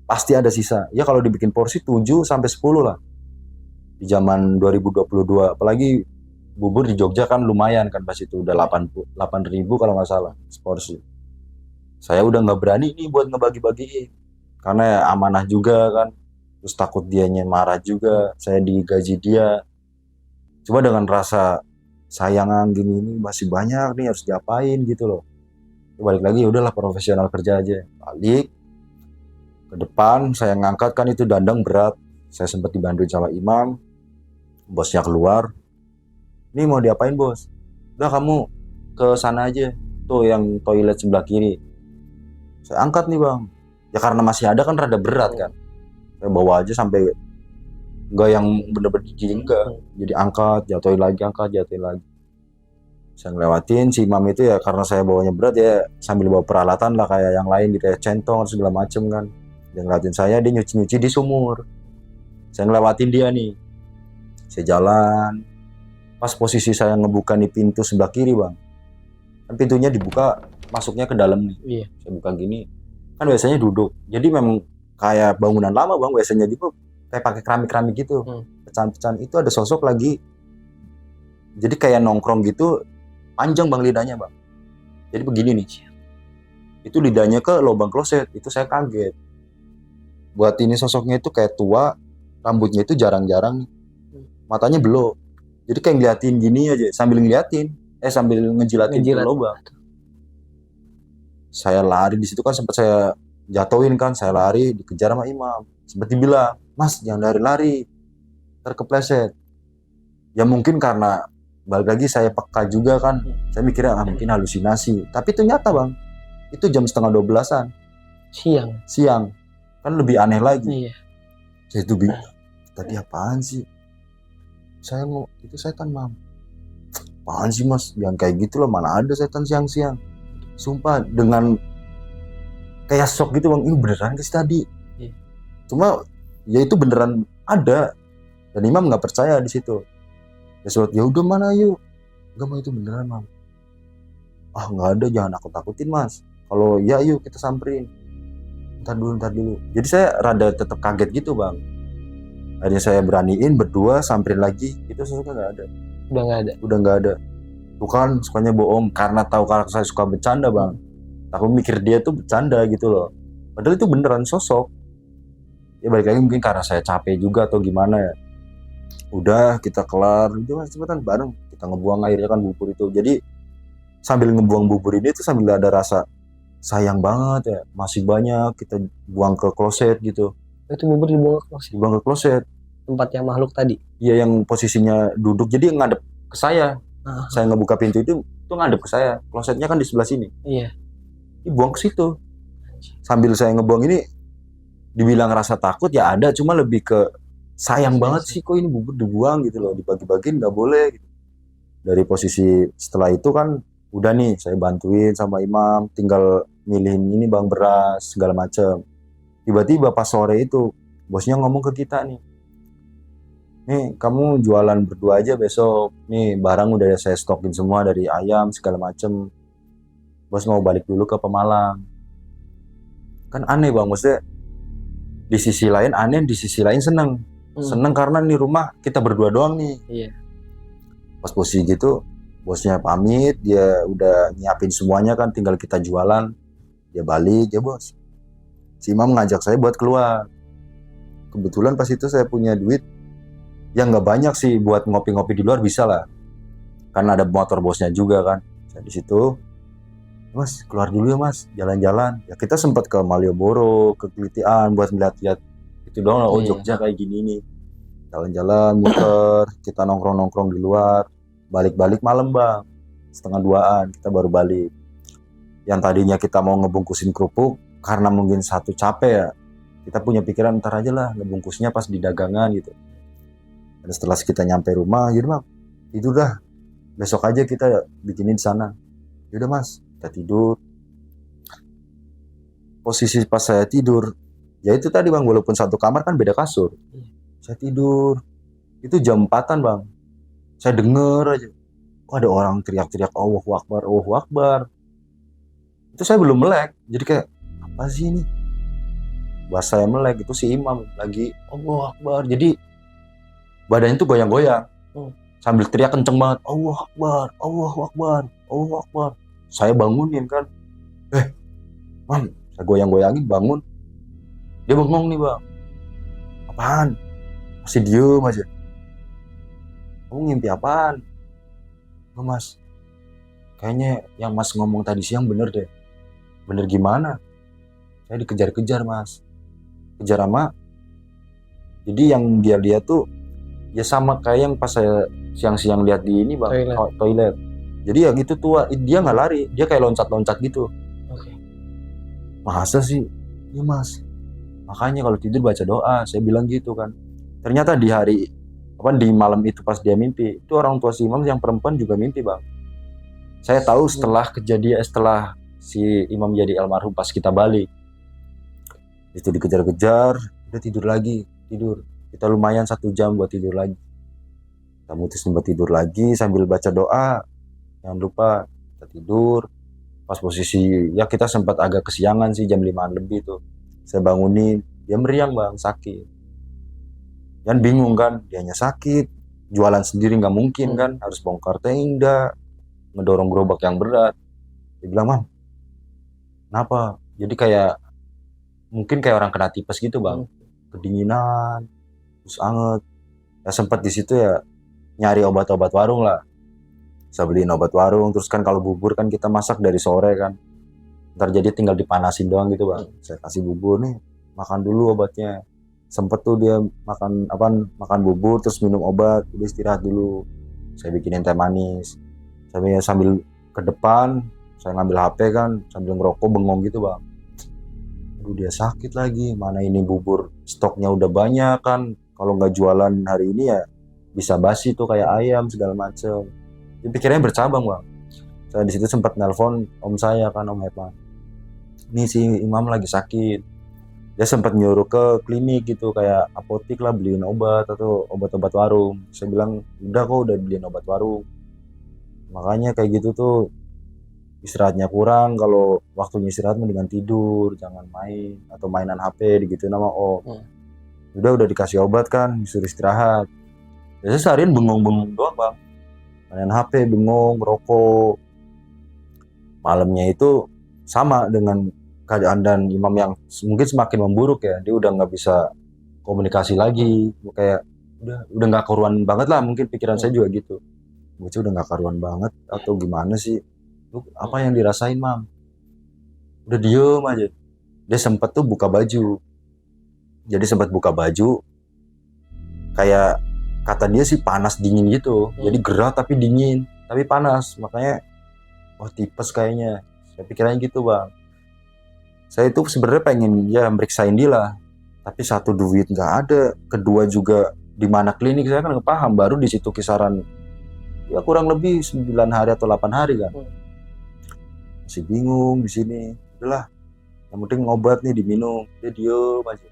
[SPEAKER 1] Pasti ada sisa. Ya kalau dibikin porsi 7 sampai 10 lah. Di zaman 2022 apalagi bubur di Jogja kan lumayan kan pas itu udah 8.000 kalau nggak salah seporsi. Saya udah nggak berani nih buat ngebagi-bagiin karena ya amanah juga kan. Terus takut dianya marah juga. Saya digaji dia. Cuma dengan rasa sayangan gini ini masih banyak nih harus diapain gitu loh. Balik lagi udahlah profesional kerja aja. Balik ke depan saya ngangkat kan itu dandang berat. Saya sempat dibantuin sama imam. Bosnya keluar. Ini mau diapain bos? Udah kamu ke sana aja. Tuh yang toilet sebelah kiri. Saya angkat nih bang. Ya karena masih ada kan rada berat kan. Saya bawa aja sampai enggak yang bener-bener gini enggak. Jadi angkat, jatuhin lagi, angkat, jatuhin lagi. Saya ngelewatin si imam itu ya karena saya bawanya berat ya sambil bawa peralatan lah kayak yang lain gitu ya centong segala macem kan. Dia ngeliatin saya, dia nyuci-nyuci di sumur. Saya ngelewatin dia nih. Saya jalan. Pas posisi saya ngebuka nih pintu sebelah kiri bang. Kan pintunya dibuka, masuknya ke dalam nih.
[SPEAKER 2] Iya.
[SPEAKER 1] Saya buka gini. Kan biasanya duduk. Jadi memang kayak bangunan lama bang. Biasanya gitu kayak pakai keramik-keramik gitu. Pecahan-pecahan. Itu ada sosok lagi. Jadi kayak nongkrong gitu. Panjang bang lidahnya bang. Jadi begini nih. Itu lidahnya ke lubang kloset. Itu saya kaget. Buat ini sosoknya itu kayak tua, rambutnya itu jarang-jarang, matanya belok. Jadi kayak ngeliatin gini aja, sambil ngeliatin, sambil ngejilatin ke lubang. Saya lari di situ kan sempat saya jatuhin kan, saya lari dikejar sama imam. Sempat dibilang, mas jangan lari-lari, terkepleset. Ya mungkin karena balik lagi saya peka juga kan, saya mikirnya mungkin halusinasi. Tapi itu nyata bang, itu jam 11:30-an. Siang. Kan lebih aneh lagi.
[SPEAKER 2] Iya.
[SPEAKER 1] Saya itu bingung. Tadi apaan sih? Saya mau itu setan mam. Apaan sih mas? Yang kayak gitu loh. Mana ada setan siang-siang? Sumpah dengan kayak shock gitu bang. Ini beneran ke tadi?
[SPEAKER 2] Iya.
[SPEAKER 1] Cuma ya itu beneran ada. Dan imam nggak percaya di situ. Ya udah mana yuk? Nggak mau itu beneran mam. Ah nggak ada, jangan takut-takutin mas. Kalau ya yuk kita samperin. Ntar dulu. Jadi saya rada tetap kaget gitu bang. Akhirnya saya beraniin berdua samperin lagi. Itu sosoknya nggak ada. Udah nggak ada. Tuh kan sukanya bohong karena tahu kalau saya suka bercanda bang. Aku mikir dia tuh bercanda gitu loh. Padahal itu beneran sosok. Ya balik lagi mungkin karena saya capek juga atau gimana ya. Udah kita kelar. Udah mas cepetan bareng. Kita ngebuang airnya kan bubur itu. Jadi sambil ngebuang bubur ini tuh sambil ada rasa sayang banget ya, masih banyak kita buang ke kloset gitu.
[SPEAKER 2] Itu bubur dibuang
[SPEAKER 1] ke kloset.
[SPEAKER 2] Tempat yang makhluk tadi?
[SPEAKER 1] Iya yang posisinya duduk, jadi ngadep ke saya. Saya ngebuka pintu itu ngadep ke saya. Klosetnya kan di sebelah sini.
[SPEAKER 2] Iya.
[SPEAKER 1] Dibuang ke situ. Sambil saya ngebuang ini, dibilang rasa takut ya ada, cuma lebih ke sayang banget sih kok ini bubur dibuang gitu loh, dibagi-bagiin nggak boleh. Gitu. Dari posisi setelah itu kan udah nih saya bantuin sama imam, tinggal milihin ini bang beras segala macem. Tiba-tiba pas sore itu bosnya ngomong ke kita nih kamu jualan berdua aja besok, nih barang udah saya stokin semua dari ayam segala macem. bos mau balik dulu ke Pemalang. Kan aneh bang, maksudnya di sisi lain aneh, di sisi lain seneng. Seneng karena nih rumah kita berdua doang nih.
[SPEAKER 2] Iya.
[SPEAKER 1] Pas posisi gitu bosnya pamit, dia udah nyiapin semuanya kan, tinggal kita jualan. Dia balik, ya bos, si Imam ngajak saya buat keluar. Kebetulan pas itu saya punya duit yang nggak banyak sih, buat ngopi-ngopi di luar bisa lah, karena ada motor bosnya juga kan. Saya di situ, mas keluar dulu ya mas, jalan-jalan. Ya kita sempat ke Malioboro, ke Kelitian buat melihat-lihat itu doang lah. Oh Jogja kayak gini nih. Jalan-jalan, muter, kita nongkrong-nongkrong di luar. Balik-balik malam bang, 1:30 kita baru balik. Yang tadinya kita mau ngebungkusin kerupuk, karena mungkin satu capek ya, kita punya pikiran ntar aja lah ngebungkusnya pas di dagangan gitu. Dan setelah kita nyampe rumah, yaudah bang, tidur dah, besok aja kita bikinin di sana. Yaudah mas, kita tidur. Posisi pas saya tidur, ya itu tadi bang, walaupun satu kamar kan beda kasur. Saya tidur, itu jam 4-an bang. Saya denger aja, kok ada orang teriak-teriak Allahu Akbar, Allahu Akbar. Itu saya belum melek, jadi kayak apa sih ini? Bahasa saya melek, itu si Imam lagi Allahu Akbar. Jadi badannya tuh goyang-goyang, sambil teriak kenceng banget, Allahu Akbar, Allahu Akbar, Allahu Akbar. Saya bangunin kan, Mam, saya goyang-goyangin bangun. Dia bengong nih bang, apaan? Masih diem aja. Kamu ngimpi apaan? Oh, mas, kayaknya yang mas ngomong tadi siang bener deh. Bener gimana? Saya dikejar-kejar mas. Kejar sama. Jadi yang dia lihat tuh ya sama kayak yang pas saya siang-siang lihat di ini bang, toilet. Jadi yang itu tua, dia nggak lari, dia kayak loncat-loncat gitu. Masa sih? Iya mas. Makanya kalau tidur baca doa, saya bilang gitu kan. Ternyata di malam itu pas dia mimpi, itu orang tua si Imam yang perempuan juga mimpi bang. Saya tahu setelah si Imam jadi almarhum pas kita balik. Itu dikejar-kejar, udah tidur lagi. Kita lumayan 1 jam buat tidur lagi. Kita mutusin buat tidur lagi sambil baca doa. Jangan lupa kita tidur. Pas posisi, ya kita sempat agak kesiangan sih, jam 5-an lebih tuh. Saya bangunin, dia meriang bang, sakit. Dan bingung kan, dianya sakit, jualan sendiri nggak mungkin kan, harus bongkar tenda, ngedorong gerobak yang berat. Dia bilang, Mam, kenapa? Jadi mungkin kayak orang kena tipes gitu bang, kedinginan, terus anget. Ya sempat di situ ya nyari obat-obat warung lah. Saya beliin obat warung, terus kan kalau bubur kan kita masak dari sore kan. Ntar jadi tinggal dipanasin doang gitu bang. Saya kasih bubur nih, makan dulu obatnya. Sempet tuh dia makan bubur terus minum obat, udah istirahat dulu. Saya bikinin teh manis. Saya sambil ke depan, saya ngambil HP kan, sambil ngerokok bengong gitu bang. Aduh dia sakit lagi, mana ini bubur stoknya udah banyak kan. Kalau nggak jualan hari ini ya bisa basi tuh kayak ayam segala macem. Jadi pikirnya bercabang bang. Saya di situ sempat nelpon om saya kan, Om Herman. Nih si Imam lagi sakit. Dia sempat nyuruh ke klinik gitu, kayak apotik lah, beliin obat atau obat-obat warung. Saya bilang udah kok, udah beliin obat warung. Makanya kayak gitu tuh istirahatnya kurang. Kalau waktunya istirahat mendingan tidur, jangan main atau mainan HP gitu nama om. Udah dikasih obat kan, disuruh istirahat. Biasanya seharian bengong-bengong doang bang, main HP, bengong, rokok. Malamnya itu sama dengan keadaan dan Imam yang mungkin semakin memburuk ya, dia udah nggak bisa komunikasi lagi, kayak udah nggak karuan banget lah, mungkin pikiran saya juga gitu. Bocah udah nggak karuan banget atau gimana sih? Lu apa yang dirasain Mam? Udah diem aja. Dia sempat tuh buka baju. Jadi sempat buka baju, kayak kata dia sih panas dingin gitu. Jadi gerah tapi dingin, tapi panas. Makanya tipes kayaknya. Saya pikirannya gitu bang. Saya itu sebenarnya pengen ya meriksain dia lah, tapi satu duit nggak ada, kedua juga di mana klinik saya kan nggak paham, baru di situ kisaran ya kurang lebih 9 hari atau 8 hari kan. Masih bingung di sini. Udahlah, yang penting obat nih diminum. Dia diem aja.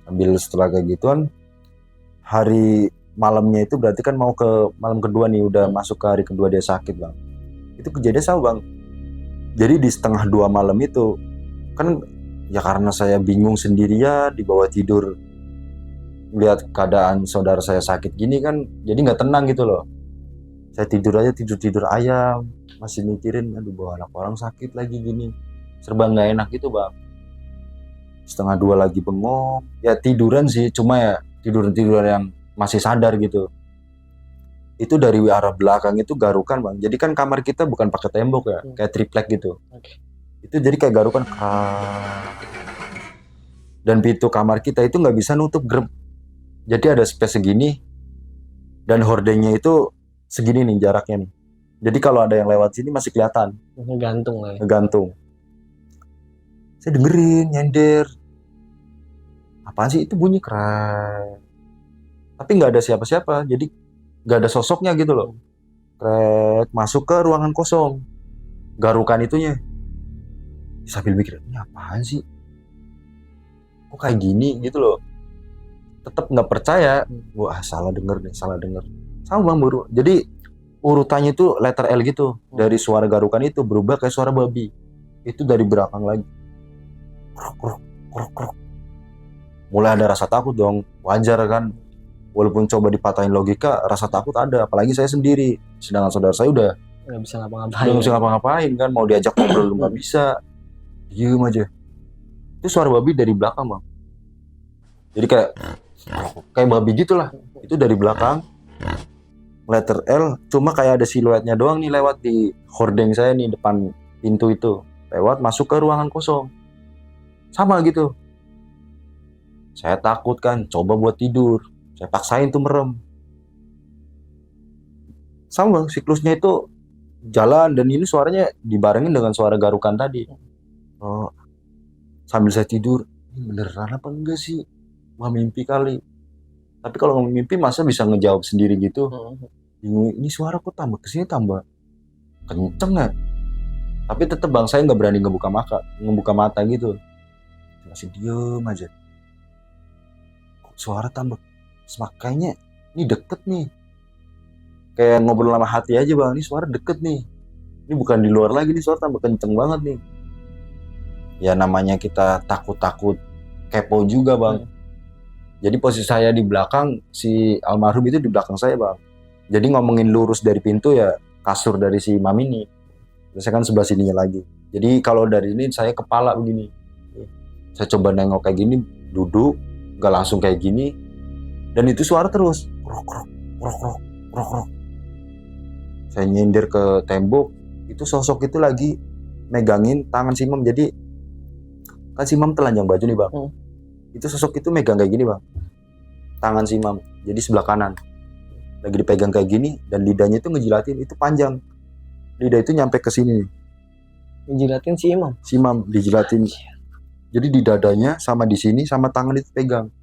[SPEAKER 1] Sambil setelah kayak gituan, hari malamnya itu berarti kan mau ke malam kedua nih, udah masuk ke hari kedua dia sakit bang. Itu kejadian sama bang. Jadi di 1:30 malam itu kan ya karena saya bingung sendirian di bawah tidur, lihat keadaan saudara saya sakit gini kan, jadi nggak tenang gitu loh. Saya tidur aja, tidur ayam, masih mikirin aduh bawa anak orang sakit lagi gini, serba nggak enak gitu bang. 1:30 lagi bengong, ya tiduran sih, cuma ya tiduran yang masih sadar gitu. Itu dari arah belakang itu garukan bang, jadi kan kamar kita bukan pakai tembok ya, kayak triplek gitu. Itu jadi kayak garukan dan pintu kamar kita itu nggak bisa nutup grep, jadi ada space segini dan hordengnya itu segini nih jaraknya nih, jadi kalau ada yang lewat sini masih kelihatan
[SPEAKER 2] Ngegantung lah ya.
[SPEAKER 1] ngegantung. Saya dengerin nyender, apaan sih itu bunyi krek, tapi nggak ada siapa-siapa, jadi nggak ada sosoknya gitu loh. Krek, masuk ke ruangan kosong, garukan itunya. Sambil mikir, ini apaan sih? Kok kayak gini gitu loh. Tetap nggak percaya. Wah salah denger nih, salah denger. Sama bang baru. Jadi urutannya itu letter L gitu. Dari suara garukan itu berubah kayak suara babi. Itu dari belakang lagi. Krok, krok, krok, krok. Mulai ada rasa takut dong. Wajar kan. Walaupun coba dipatahin logika, rasa takut ada. Apalagi saya sendiri. Sedangkan saudara saya udah
[SPEAKER 2] Nggak bisa ngapa-ngapain.
[SPEAKER 1] nggak bisa ngapa-ngapain kan. Mau diajak ngobrol nggak bisa. Diem aja. Itu suara babi dari belakang bang. Jadi kayak babi gitulah. Itu dari belakang. Letter L. Cuma kayak ada siluetnya doang nih lewat di hordeng saya nih depan pintu itu. Lewat masuk ke ruangan kosong. Sama gitu. Saya takut kan. Coba buat tidur. Saya paksain tuh merem. Sama bang, siklusnya itu jalan dan ini suaranya dibarengin dengan suara garukan tadi. Oh, sambil saya tidur, ini beneran apa enggak sih? Wah mimpi kali. Tapi kalau ngomong mimpi masa bisa ngejawab sendiri gitu? Bingung, ini suara kok tambah kesini tambah kenceng ya? Tapi tetep bang, saya nggak berani ngebuka mata gitu. Masih diem aja. Kok suara tambah kayaknya ini deket nih, kayak ngobrol sama hati aja bang, ini suara deket nih, ini bukan di luar lagi nih, suara tambah kenceng banget nih. Ya namanya kita takut kepo juga bang. Jadi posisi saya di belakang, si almarhum itu di belakang saya bang, jadi ngomongin lurus dari pintu ya kasur dari si mami ini, terus saya kan sebelah sininya lagi. Jadi kalau dari ini saya kepala begini, saya coba nengok kayak gini, duduk gak langsung kayak gini. Dan itu suara terus, krok krok krok krok krok krok. Saya nyindir ke tembok, itu sosok itu lagi megangin tangan si Mam. Jadi kan si Mam telanjang baju nih bang. Itu sosok itu megang kayak gini bang, tangan si Mam. Jadi sebelah kanan, lagi dipegang kayak gini dan lidahnya itu ngejilatin, itu panjang. Lidah itu nyampe ke sini.
[SPEAKER 2] Ngejilatin si Imam.
[SPEAKER 1] Si Mam dijilatin. Jadi di dadanya sama di sini sama tangan itu pegang.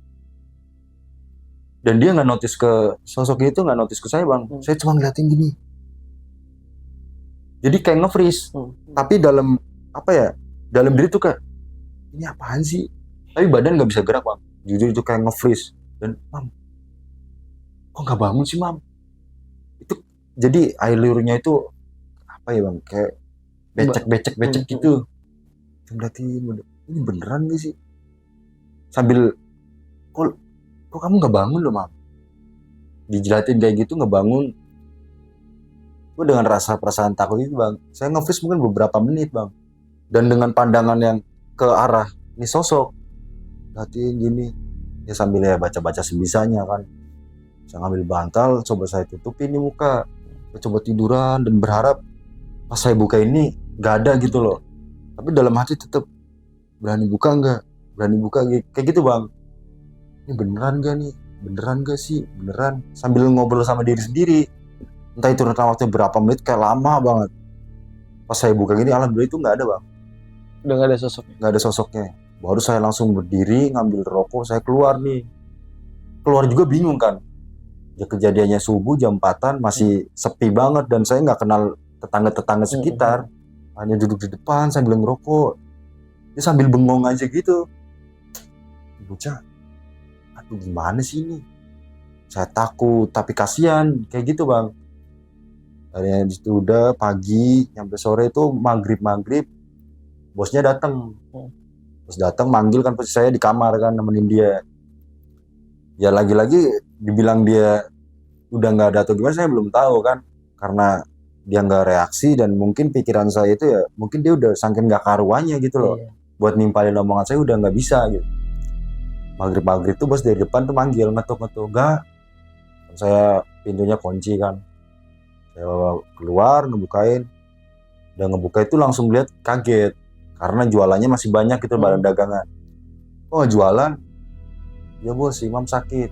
[SPEAKER 1] Dan dia nggak notice ke sosok itu, nggak notice ke saya bang. Saya cuma ngeliatin gini. Jadi kayak nge-freeze. Tapi dalam apa ya? Dalam diri tuh kayak ini apaan sih? Tapi badan nggak bisa gerak bang. Jujur itu kayak nge-freeze. Dan Mam, kok nggak bangun sih Mam? Itu jadi air liurnya itu apa ya bang? Kayak becek gitu. Ngeliatin, ini beneran gak sih? Sambil kok kamu nggak bangun loh Mam? Dijilatin kayak gitu nggak bangun. Gue dengan rasa perasaan takut itu bang, saya nge-freeze mungkin beberapa menit bang. Dan dengan pandangan yang ke arah ini sosok, liatin gini, ya sambil ya baca-baca sebisanya kan. Saya ngambil bantal, coba saya tutupin di muka, saya coba tiduran dan berharap pas saya buka ini nggak ada gitu loh. Tapi dalam hati tetap berani buka nggak, berani buka kayak gitu bang. Ini beneran gak nih? Beneran gak sih? Beneran. Sambil ngobrol sama diri sendiri. Entah itu rentang waktu berapa menit, kayak lama banget. Pas saya buka gini, alhamdulillah itu gak ada bang.
[SPEAKER 2] Udah gak ada sosoknya?
[SPEAKER 1] Gak ada sosoknya. Baru saya langsung berdiri, ngambil rokok, saya keluar nih. Keluar juga bingung kan. Ya kejadiannya subuh jam 4-an, masih sepi banget. Dan saya gak kenal tetangga-tetangga sekitar. Hanya duduk di depan sambil ngerokok. Dia sambil bengong aja gitu. Bocah, aduh gimana sih ini? Saya takut, tapi kasihan, kayak gitu bang. Akhirnya di situ udah pagi sampai sore itu maghrib bosnya datang. Terus datang manggil kan posisi saya di kamar kan nemenin dia. Ya lagi-lagi dibilang dia udah nggak ada atau gimana saya belum tahu kan, karena dia nggak reaksi dan mungkin pikiran saya itu ya mungkin dia udah saking nggak karuannya gitu loh.
[SPEAKER 2] Iya.
[SPEAKER 1] Buat nimpalin omongan saya udah nggak bisa gitu. Maghrib tuh bos dari depan tuh manggil ngetuk enggak. Saya pintunya kunci kan. Saya keluar ngebukain. Udah ngebuka itu langsung lihat kaget karena jualannya masih banyak gitu barang dagangan. Oh jualan? Ya bos, Imam sakit.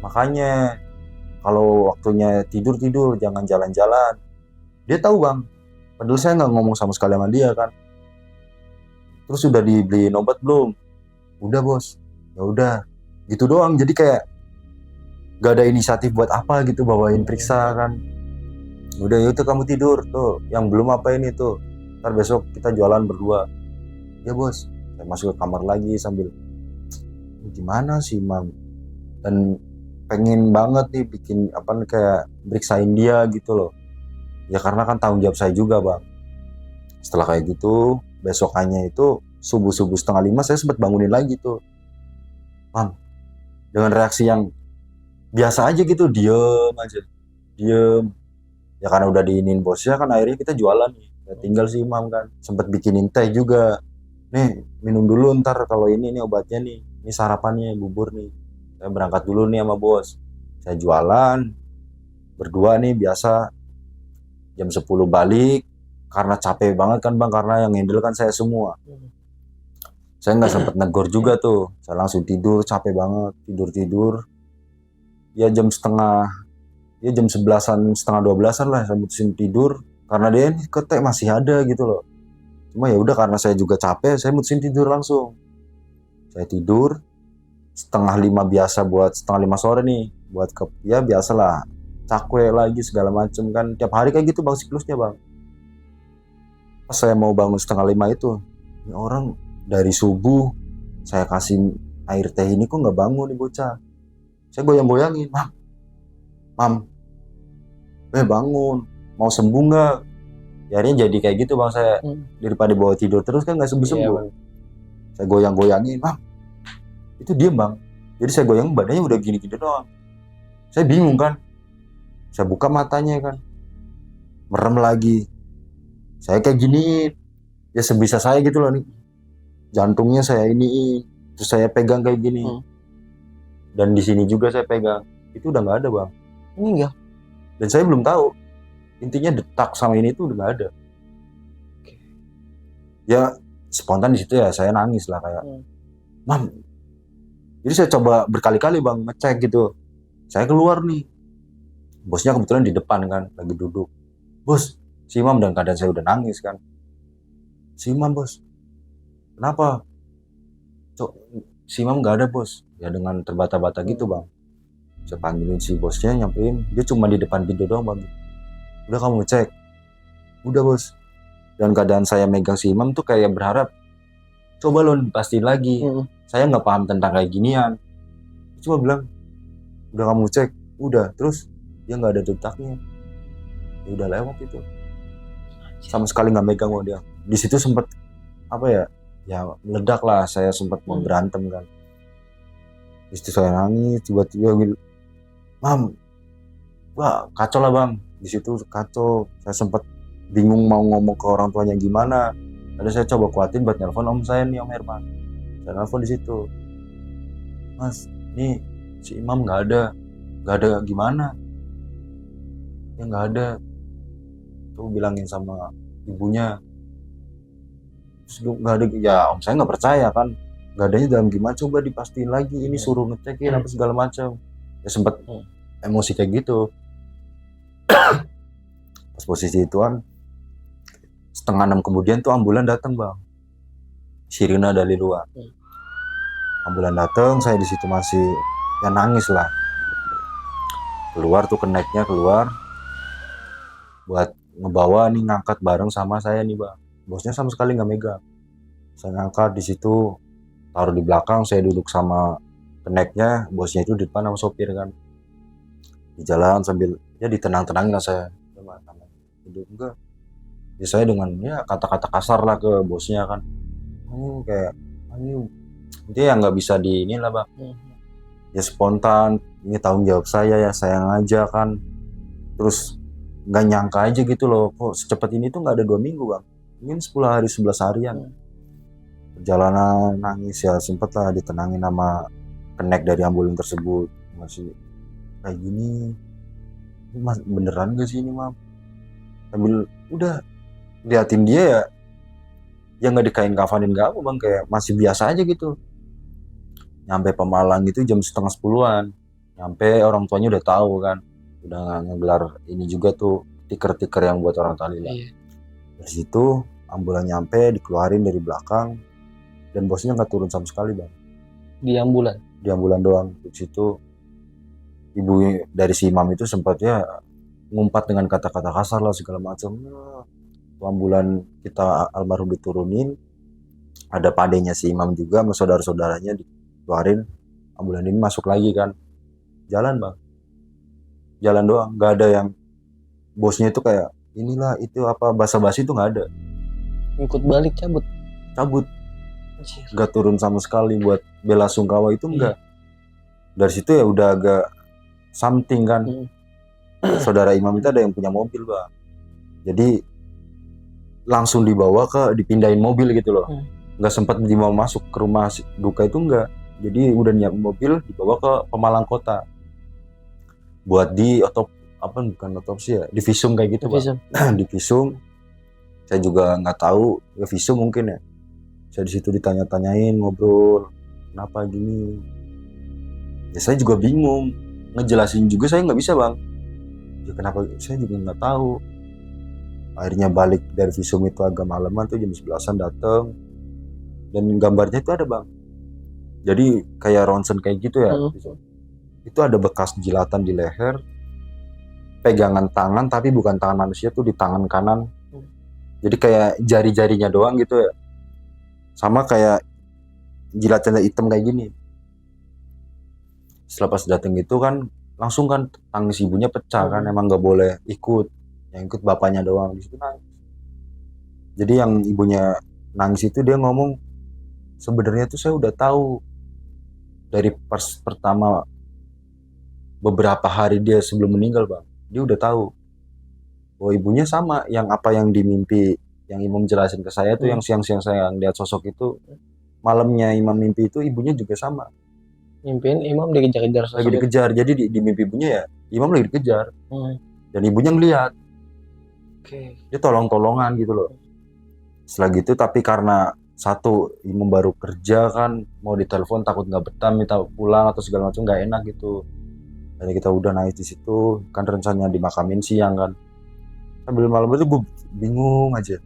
[SPEAKER 1] Makanya kalau waktunya tidur jangan jalan-jalan. Dia tahu bang. Padahal saya nggak ngomong sama sekali sama dia kan. Terus udah dibeliin obat belum? Udah bos. Ya udah. Gitu doang. Jadi kayak gak ada inisiatif buat apa gitu bawain periksa kan. Udah yaudah kamu tidur tuh. Yang belum apa ini tuh. Ntar besok kita jualan berdua. Ya bos. Saya masuk ke kamar lagi sambil gimana sih Mam. Dan pengen banget nih bikin apa kayak periksain dia gitu loh. Ya karena kan tanggung jawab saya juga bang. Setelah kayak gitu besokannya itu subuh 4:30 saya sempat bangunin lagi tuh. Mam. Dengan reaksi yang biasa aja gitu, diem aja. Diem. Ya karena udah diinin bosnya kan akhirnya kita jualan nih. Ya, tinggal si Imam kan. Sempat bikinin teh juga. Nih minum dulu ntar kalau ini nih obatnya nih. Ini sarapannya bubur nih. Saya berangkat dulu nih sama bos. Saya jualan. Berdua nih biasa. Jam 10 balik. Karena capek banget kan bang. Karena yang handle kan saya semua. Saya nggak sempet negor juga tuh. Saya langsung tidur capek banget. Tidur. Ya jam 11-an, setengah 12-an lah saya mutusin tidur karena dia ini ketek masih ada gitu loh. Cuma ya udah karena saya juga capek, saya mutusin tidur langsung. Saya tidur 4:30 biasa buat 4:30 sore nih, buat ya biasalah cakwe lagi segala macem kan tiap hari kayak gitu bang siklusnya bang. Pas saya mau bangun 4:30 itu, ini orang dari subuh saya kasih air teh ini kok nggak bangun nih bocah. Saya goyang-goyangin, Mam, bangun, mau sembuh nggak? Ya akhirnya jadi kayak gitu bang saya, daripada bawa tidur terus kan nggak sembuh-sembuh.
[SPEAKER 2] Iya,
[SPEAKER 1] saya goyang-goyangin, Mam, itu diem bang. Jadi saya goyang badannya udah gini-gini doang. Saya bingung kan, saya buka matanya kan, merem lagi. Saya kayak giniin, ya sebisa saya gitu loh nih. Jantungnya saya iniin, terus saya pegang kayak gini. Dan di sini juga saya pegang, itu udah nggak ada bang.
[SPEAKER 2] Meninggal.
[SPEAKER 1] Dan saya belum tahu intinya detak sama ini tuh udah nggak ada. Ya spontan di situ ya saya nangis lah kayak, Mam. Jadi saya coba berkali-kali bang ngecek gitu. Saya keluar nih, bosnya kebetulan di depan kan lagi duduk. Bos, si Imam, dan keadaan saya udah nangis kan. Si Imam bos, kenapa? Si Imam nggak ada bos. Ya dengan terbata-bata gitu bang. Saya panggilin si bosnya, nyamperin, dia cuma di depan pintu doang bang. Udah kamu ngecek? Udah bos. Dan keadaan saya megang si Imam tuh kayak berharap, coba lo pastiin lagi. Saya nggak paham tentang kayak ginian. Cuma bilang, udah kamu cek? Udah. Terus dia nggak ada detaknya. Ya udah lewat itu. Sama sekali nggak megang sama dia. Di situ sempat apa ya? Ya meledak lah. Saya sempat mau berantem kan. Di situ saya nangis, tiba-tiba bilang, Mam, wah kacau lah bang. Di situ kacau. Saya sempat bingung mau ngomong ke orang tuanya gimana. Ada saya coba kuatin buat nelpon om saya nih, Om Herman. Saya nelpon di situ. Mas, nih si Imam nggak ada gimana? Ya nggak ada. Tuh bilangin sama ibunya. Terus nggak ada. Ya om saya nggak percaya kan. Nggak adanya dalam gimana? Coba dipastiin lagi. Ini suruh ngecekin apa segala macam. Ya sempat emosi kayak gitu. Pas posisi ituan 5:30 kemudian tuh ambulan datang bang, sirina dari luar. Ambulan datang, saya di situ masih ya nangis lah. Keluar tuh keneknya keluar, buat ngebawa nih ngangkat bareng sama saya nih bang. Bosnya sama sekali nggak megang. Saya ngangkat di situ, taruh di belakang, saya duduk sama keneknya, bosnya itu di depan sama sopir kan. Di jalan sambil ya ditenang-tenangin lah saya. mata. Jadi enggak. Ya saya dengan ya kata-kata kasar lah ke bosnya kan. Kayak ini dia nggak bisa di inilah bang. Ya spontan, ini tanggung jawab saya ya, saya ngajak kan. Terus nggak nyangka aja gitu loh, kok secepat ini tuh nggak ada 2 minggu bang. Mungkin 10 hari 11 harian. Perjalanan nangis ya sempet lah ditenangin sama kenek dari ambulans tersebut. Masih kayak gini, ini mas beneran gak sih ini mam? Sambil udah liatin dia ya, ya nggak dikain kafanin gak apa bang, kayak masih biasa aja gitu. Nyampe Pemalang itu jam setengah 10-an. Nyampe orang tuanya udah tahu kan, udah ngegelar ini juga tuh tiker-tiker yang buat orang tahlilan. Dari situ ambulan nyampe, dikeluarin dari belakang, dan bosnya nggak turun sama sekali bang.
[SPEAKER 2] Di ambulan
[SPEAKER 1] Doang. Di situ ibu dari si imam itu sempat ya ngumpat dengan kata-kata kasar lah segala macam. Ambulan kita almarhum diturunin, ada padenya si imam juga sama saudara-saudaranya dikeluarin, ambulan ini masuk lagi kan, jalan bang, jalan doang, nggak ada yang bosnya itu kayak inilah itu apa basa-basi itu nggak ada,
[SPEAKER 2] ikut balik cabut,
[SPEAKER 1] nggak turun sama sekali buat bela sungkawa itu enggak. Dari situ ya udah agak something kan. Saudara imam itu ada yang punya mobil bang, jadi langsung dibawa dipindahin mobil gitu loh. Nggak sempat dibawa masuk ke rumah duka itu enggak. Jadi udah nyiapin mobil dibawa ke Pemalang kota buat bukan otopsi ya, divisum kayak gitu bang. Divisum, saya juga nggak tahu ya visum mungkin ya. Saya di situ ditanya-tanyain, ngobrol kenapa gini. Ya saya juga bingung, ngejelasin juga saya nggak bisa bang. Ya kenapa saya juga nggak tahu. Akhirnya balik dari visum itu agak malaman tuh jam 11-an dateng, dan gambarnya itu ada bang, jadi kayak ronsen kayak gitu ya. Itu ada bekas jilatan di leher, pegangan tangan tapi bukan tangan manusia tuh di tangan kanan, jadi kayak jari-jarinya doang gitu ya, sama kayak jilatannya hitam kayak gini. Setelah pas dateng gitu kan langsung kan tangis ibunya pecah kan, emang nggak boleh ikut, yang ikut bapaknya doang. Di situ nangis. Jadi yang ibunya nangis itu dia ngomong, sebenarnya tuh saya udah tahu dari pertama beberapa hari dia sebelum meninggal bang, dia udah tahu bahwa ibunya sama yang apa yang dimimpi, yang imam jelasin ke saya tuh yang siang-siang saya lihat sosok itu, malamnya imam mimpi itu ibunya juga sama.
[SPEAKER 2] Mimpiin imam dikejar-kejar sosok.
[SPEAKER 1] Lagi dikejar, jadi di mimpi ibunya ya imam lagi dikejar, dan ibunya ngeliat. Dia tolong-tolongan gitu loh. Setelah gitu, tapi karena satu imam baru kerja kan, mau ditelepon takut nggak betah minta pulang atau segala macam, nggak enak gitu. Jadi kita udah nangis di situ kan, rencananya dimakamin siang kan. Sambil malam itu gue bingung aja,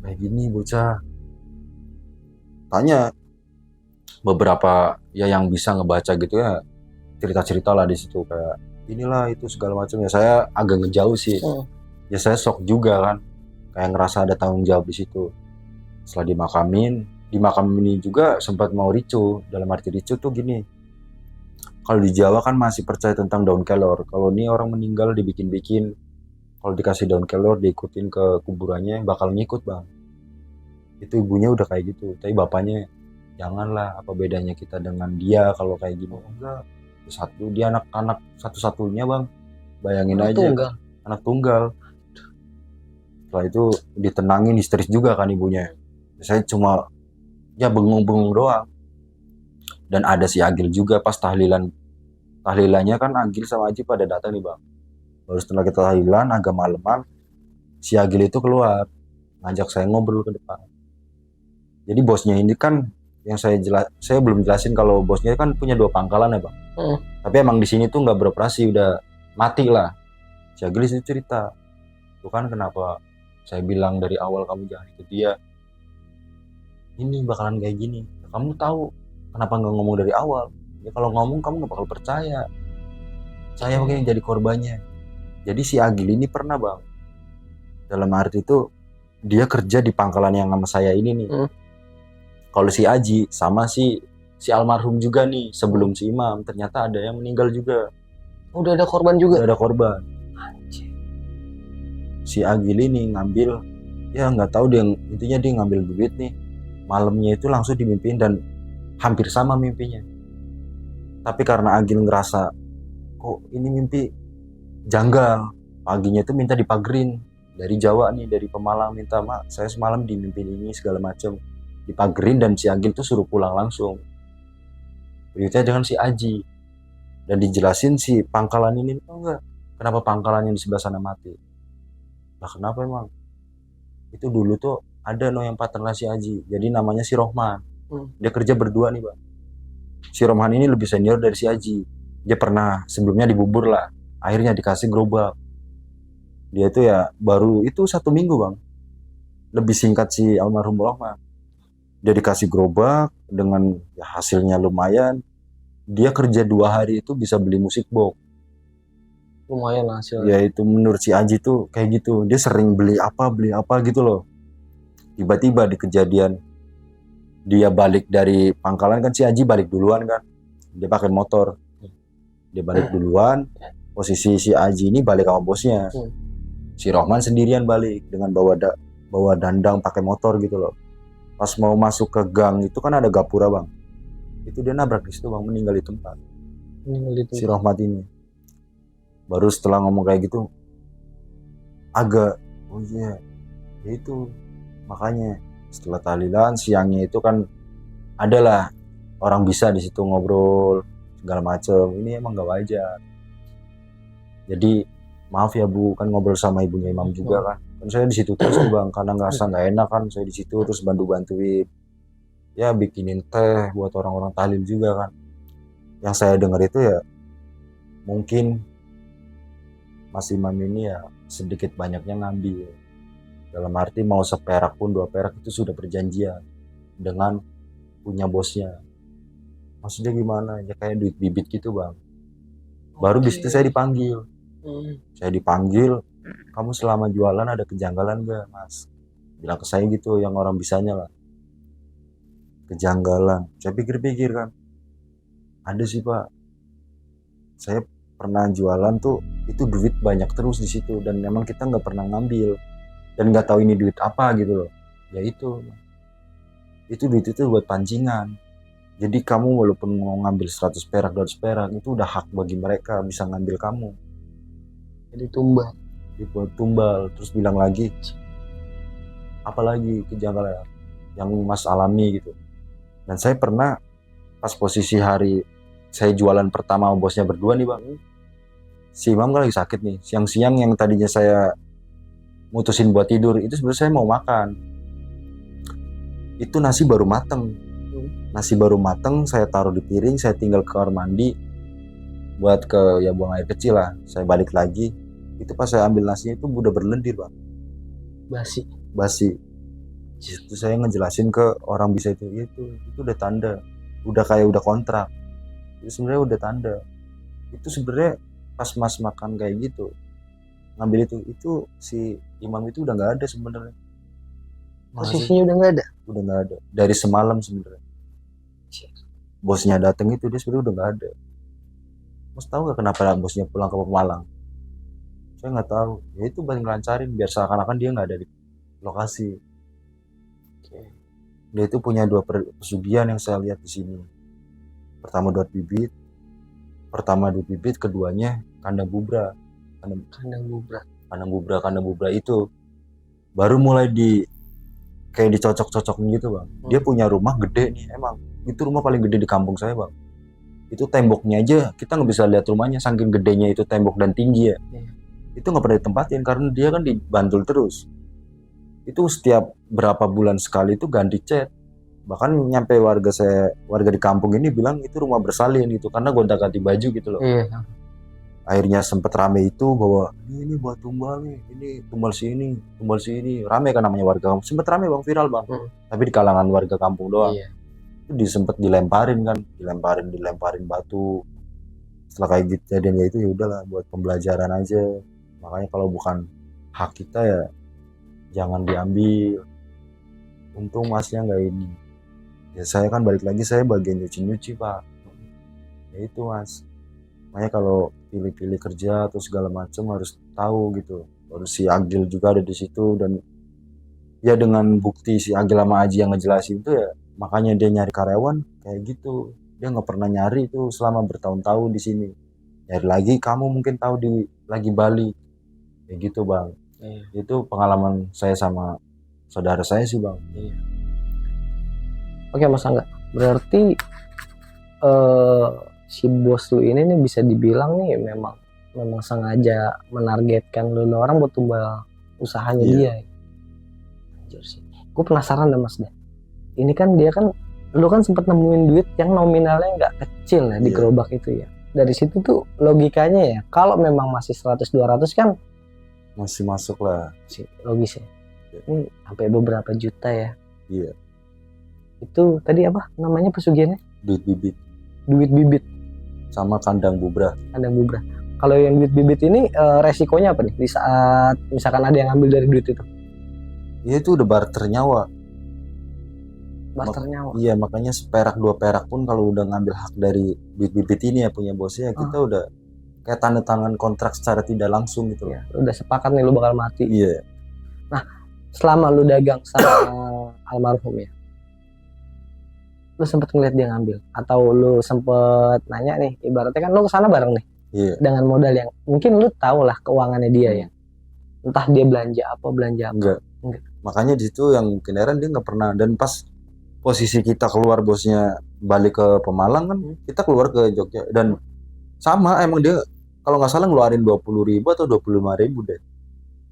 [SPEAKER 1] kayak gini bocah. Tanya beberapa ya yang bisa ngebaca gitu ya, cerita-cerita lah di situ kayak inilah itu segala macam ya. Saya agak ngejauh sih. Ya saya shock juga kan, kayak ngerasa ada tanggung jawab di situ. Setelah dimakamin ini juga sempat mau ricu. Dalam arti ricu tuh gini, kalau di Jawa kan masih percaya tentang daun kelor. Kalau ini orang meninggal dibikin-bikin, kalau dikasih daun kelor diikutin ke kuburannya bakal ngikut bang. Itu ibunya udah kayak gitu, tapi bapaknya janganlah, apa bedanya kita dengan dia kalau kayak gini. Enggak, dia anak-anak satu-satunya bang, bayangin aja. Anak tunggal. Setelah itu ditenangin, histeris juga kan ibunya. Saya cuma ya bengong-bengong doang. Dan ada si Agil juga pas tahlilannya kan, Agil sama Aji pada datang nih bang. Baru setelah kita tahlilan agak malaman, si Agil itu keluar ngajak saya ngobrol ke depan. Jadi bosnya ini kan yang saya belum jelasin kalau bosnya kan punya 2 pangkalan ya bang. Tapi emang di sini tuh nggak beroperasi, udah mati lah. Si Agil itu cerita, tuh kan kenapa saya bilang dari awal kamu jangan ikut dia, ini bakalan kayak gini. Kamu tahu kenapa nggak ngomong dari awal? Ya kalau ngomong kamu nggak bakal percaya. Saya mungkin jadi korbannya. Jadi si Agil ini pernah bang, dalam arti itu dia kerja di pangkalan yang sama saya ini nih. Kalau si Aji sama si almarhum juga nih, sebelum si imam ternyata ada yang meninggal juga.
[SPEAKER 2] Udah ada korban juga?
[SPEAKER 1] Udah ada korban. si Agil ini ngambil, ya nggak tahu dia, intinya dia ngambil duit nih, malamnya itu langsung dimimpiin dan hampir sama mimpinya. Tapi karena Agil ngerasa kok ini mimpi janggal, paginya itu minta dipagerin dari Jawa nih, dari Pemalang, minta mak saya semalam dimimpin ini segala macam, dipagerin, dan si Agil tuh suruh pulang langsung. Beritanya dengan si Aji, dan dijelasin si pangkalan ini, tau nggak kenapa pangkalan yang di sebelah sana mati? Lah kenapa emang? Itu dulu tuh ada yang partner si Aji, jadi namanya si Rohman. Dia kerja berdua nih bang. Si Rohman ini lebih senior dari si Aji. Dia pernah sebelumnya dibubur lah, akhirnya dikasih gerobak. Dia itu ya baru itu 1 minggu bang, lebih singkat si almarhum Rohman. Dia dikasih gerobak dengan ya, hasilnya lumayan. Dia kerja 2 hari itu bisa beli musik box.
[SPEAKER 2] Lumayan hasilnya.
[SPEAKER 1] Ya itu menurut si Aji tuh kayak gitu. Dia sering beli apa gitu loh. Tiba-tiba di kejadian dia balik dari pangkalan, kan si Aji balik duluan kan. Dia pakai motor. Dia balik duluan. Posisi si Aji ini balik sama bosnya. Si Rohman sendirian balik dengan bawa dandang pakai motor gitu loh. Pas mau masuk ke gang itu kan ada gapura bang. Itu dia nabrak di situ bang, meninggal di tempat. Si Rohman ini. Baru setelah ngomong kayak gitu, agak, oh iya, ya itu makanya setelah tahlilan siangnya itu kan adalah orang bisa di situ ngobrol segala macem. Ini emang gak wajar. Jadi maaf ya bu, kan ngobrol sama ibunya imam juga kan. Kan saya di situ terus tuh bang, karena ngerasa nggak enak kan, saya di situ terus bantuin, ya bikinin teh buat orang-orang tahlil juga kan. Yang saya dengar itu ya mungkin Mas Imam ini ya sedikit banyaknya ngambil. Dalam arti mau seperak pun 2 perak itu sudah perjanjian dengan punya bosnya. Maksudnya gimana? Ya kayak duit bibit gitu bang. Baru di situ saya dipanggil. Saya dipanggil, kamu selama jualan ada kejanggalan gak mas? Bilang ke saya gitu, yang orang bisanya lah. Kejanggalan. Saya pikir-pikir kan, ada sih pak. Saya pernah jualan tuh, itu duit banyak terus di situ, dan memang kita nggak pernah ngambil dan nggak tahu ini duit apa gitu loh. Ya itu duit itu buat pancingan. Jadi kamu walaupun mau ngambil 100 perak 200 perak itu udah hak bagi mereka bisa ngambil kamu.
[SPEAKER 2] Jadi tumbal.
[SPEAKER 1] Dibuat tumbal. Terus bilang lagi, apalagi kejanggalan yang mas alami gitu. Dan saya pernah pas posisi hari saya jualan pertama sama bosnya berdua nih bang, si Imam kan lagi sakit nih. Siang-siang yang tadinya saya mutusin buat tidur, itu sebenarnya saya mau makan. Itu nasi baru mateng. Nasi baru mateng, saya taruh di piring, saya tinggal ke kamar mandi buat ke ya buang air kecil lah. Saya balik lagi, itu pas saya ambil nasinya itu udah berlendir bang. Basi. Itu saya ngejelasin ke orang bisa itu udah tanda, udah kayak udah kontrak. Itu sebenarnya udah tanda. Itu sebenarnya pas mas makan kayak gitu ngambil itu si imam itu udah nggak ada sebenarnya.
[SPEAKER 2] Posisinya udah nggak
[SPEAKER 1] ada dari semalam sebenarnya. Bosnya datang itu dia sebenarnya udah nggak ada. Mas tahu nggak kenapa bosnya pulang ke Pemalang? Saya nggak tahu. Ya itu paling lancarin biar seakan-akan dia nggak ada di lokasi. Dia itu punya 2 pesugihan yang saya lihat di sini. Pertama duit bibit, keduanya kandang bubra. Kandang bubra itu baru mulai kayak dicocok-cocokin gitu bang. Dia punya rumah gede nih emang. Itu rumah paling gede di kampung saya bang. Itu temboknya aja kita nggak bisa lihat rumahnya, saking gedenya itu tembok dan tinggi ya. Itu nggak pernah ditempatin karena dia kan dibantul terus. Itu setiap berapa bulan sekali itu ganti cat. Bahkan nyampe warga di kampung ini bilang itu rumah bersalin gitu karena gonta-ganti baju gitu loh. Akhirnya sempet rame itu bahwa ini buat tumbal nih, ini tumbal sini, rame kan namanya warga kampung. Sempet rame bang, viral bang. Tapi di kalangan warga kampung doang. Itu sempet dilemparin batu. Setelah kayak gitu jadinya itu ya udahlah buat pembelajaran aja. Makanya kalau bukan hak kita ya jangan diambil. Untung masnya nggak ini. Ya saya kan balik lagi saya bagian nyuci pak. Ya itu mas. Makanya kalau pilih-pilih kerja atau segala macam harus tahu gitu Baru si Agil juga ada di situ, dan ya dengan bukti si Agil sama Aji yang ngejelasin itu ya, makanya dia nyari karyawan kayak gitu. Dia nggak pernah nyari itu selama bertahun-tahun di sini. Nyari lagi, kamu mungkin tahu di lagi Bali kayak gitu bang. Itu pengalaman saya sama saudara saya sih bang.
[SPEAKER 2] Oke Mas Angga, berarti si bos lu ini nih bisa dibilang nih memang sengaja menargetkan lu orang buat tumbal usahanya dia. Anjir sih. Gue penasaran dah Mas deh. Ini kan dia kan, lu kan sempet nemuin duit yang nominalnya nggak kecil ya di gerobak itu ya. Dari situ tuh logikanya ya, kalau memang masih 100-200 kan
[SPEAKER 1] masih masuk lah.
[SPEAKER 2] Logis ya. Ini sampai beberapa juta ya.
[SPEAKER 1] Iya.
[SPEAKER 2] Itu tadi apa namanya pesugihannya?
[SPEAKER 1] Duit bibit.
[SPEAKER 2] Duit bibit.
[SPEAKER 1] Sama kandang bubrah.
[SPEAKER 2] Kandang bubrah. Kalau yang duit bibit ini resikonya apa nih di saat misalkan ada yang ngambil dari duit itu?
[SPEAKER 1] Ya itu udah barter nyawa.
[SPEAKER 2] Barter nyawa.
[SPEAKER 1] Iya, makanya seperak 2 perak pun kalau udah ngambil hak dari duit bibit ini ya punya bosnya, kita udah kayak tanda tangan kontrak secara tidak langsung gitu.
[SPEAKER 2] Ya, udah sepakat nih lu bakal mati.
[SPEAKER 1] Iya.
[SPEAKER 2] Nah, selama lu dagang sama almarhum ya, lu sempet ngeliat dia ngambil atau lu sempet nanya nih, ibaratnya kan lu kesana bareng nih.
[SPEAKER 1] Iya.
[SPEAKER 2] Dengan modal yang mungkin lu tahu lah keuangannya dia ya. Entah dia belanja apa.
[SPEAKER 1] Enggak. Makanya di situ yang mungkin heran dia nggak pernah, dan pas posisi kita keluar bosnya balik ke Pemalang kan, kita keluar ke Jogja dan sama emang dia kalau nggak salah ngeluarin 20.000 atau 25.000 deh.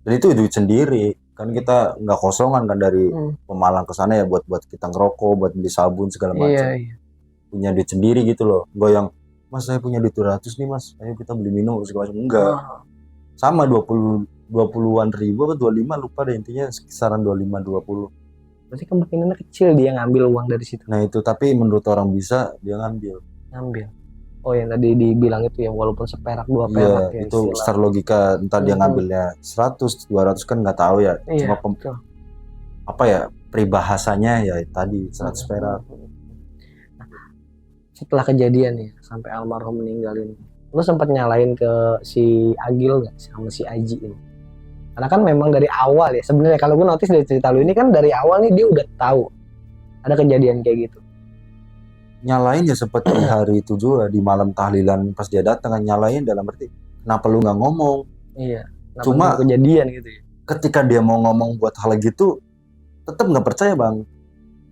[SPEAKER 1] Dan itu duit sendiri. Kan kita nggak kosongan kan dari Pemalang ke sana ya, buat kita ngerokok, buat beli sabun segala macam.
[SPEAKER 2] Iya.
[SPEAKER 1] Punya duit sendiri gitu loh. Gue yang, Mas saya punya duit 200 nih mas, ayo kita beli minum segala macam. Enggak. Sama 20-an ribu atau 25 lupa deh, intinya kisaran 25-20.
[SPEAKER 2] Berarti kemungkinannya kecil dia ngambil uang dari situ.
[SPEAKER 1] Nah itu, tapi menurut orang bisa dia ngambil.
[SPEAKER 2] Oh yang tadi dibilang itu ya, walaupun seperak 2 perak ya.
[SPEAKER 1] Itu secara logika, entah dia ngambilnya 100, 200 kan nggak tahu ya.
[SPEAKER 2] Iya,
[SPEAKER 1] Cuma apa ya, peribahasanya ya tadi 100 perak.
[SPEAKER 2] Nah, setelah kejadian ya sampai almarhum meninggal ini, lu sempat nyalain ke si Agil nggak sama si Aji ini? Karena kan memang dari awal ya sebenarnya, kalau gue notice dari cerita lu ini kan dari awal nih dia udah tahu ada kejadian kayak gitu.
[SPEAKER 1] Nyalain ya seperti hari itu juga di malam tahlilan pas dia datang kan, nyalain dalam arti kenapa lu nggak ngomong?
[SPEAKER 2] Iya.
[SPEAKER 1] Cuma
[SPEAKER 2] kejadian gitu ya.
[SPEAKER 1] Ketika dia mau ngomong buat hal gitu, tetap nggak percaya bang.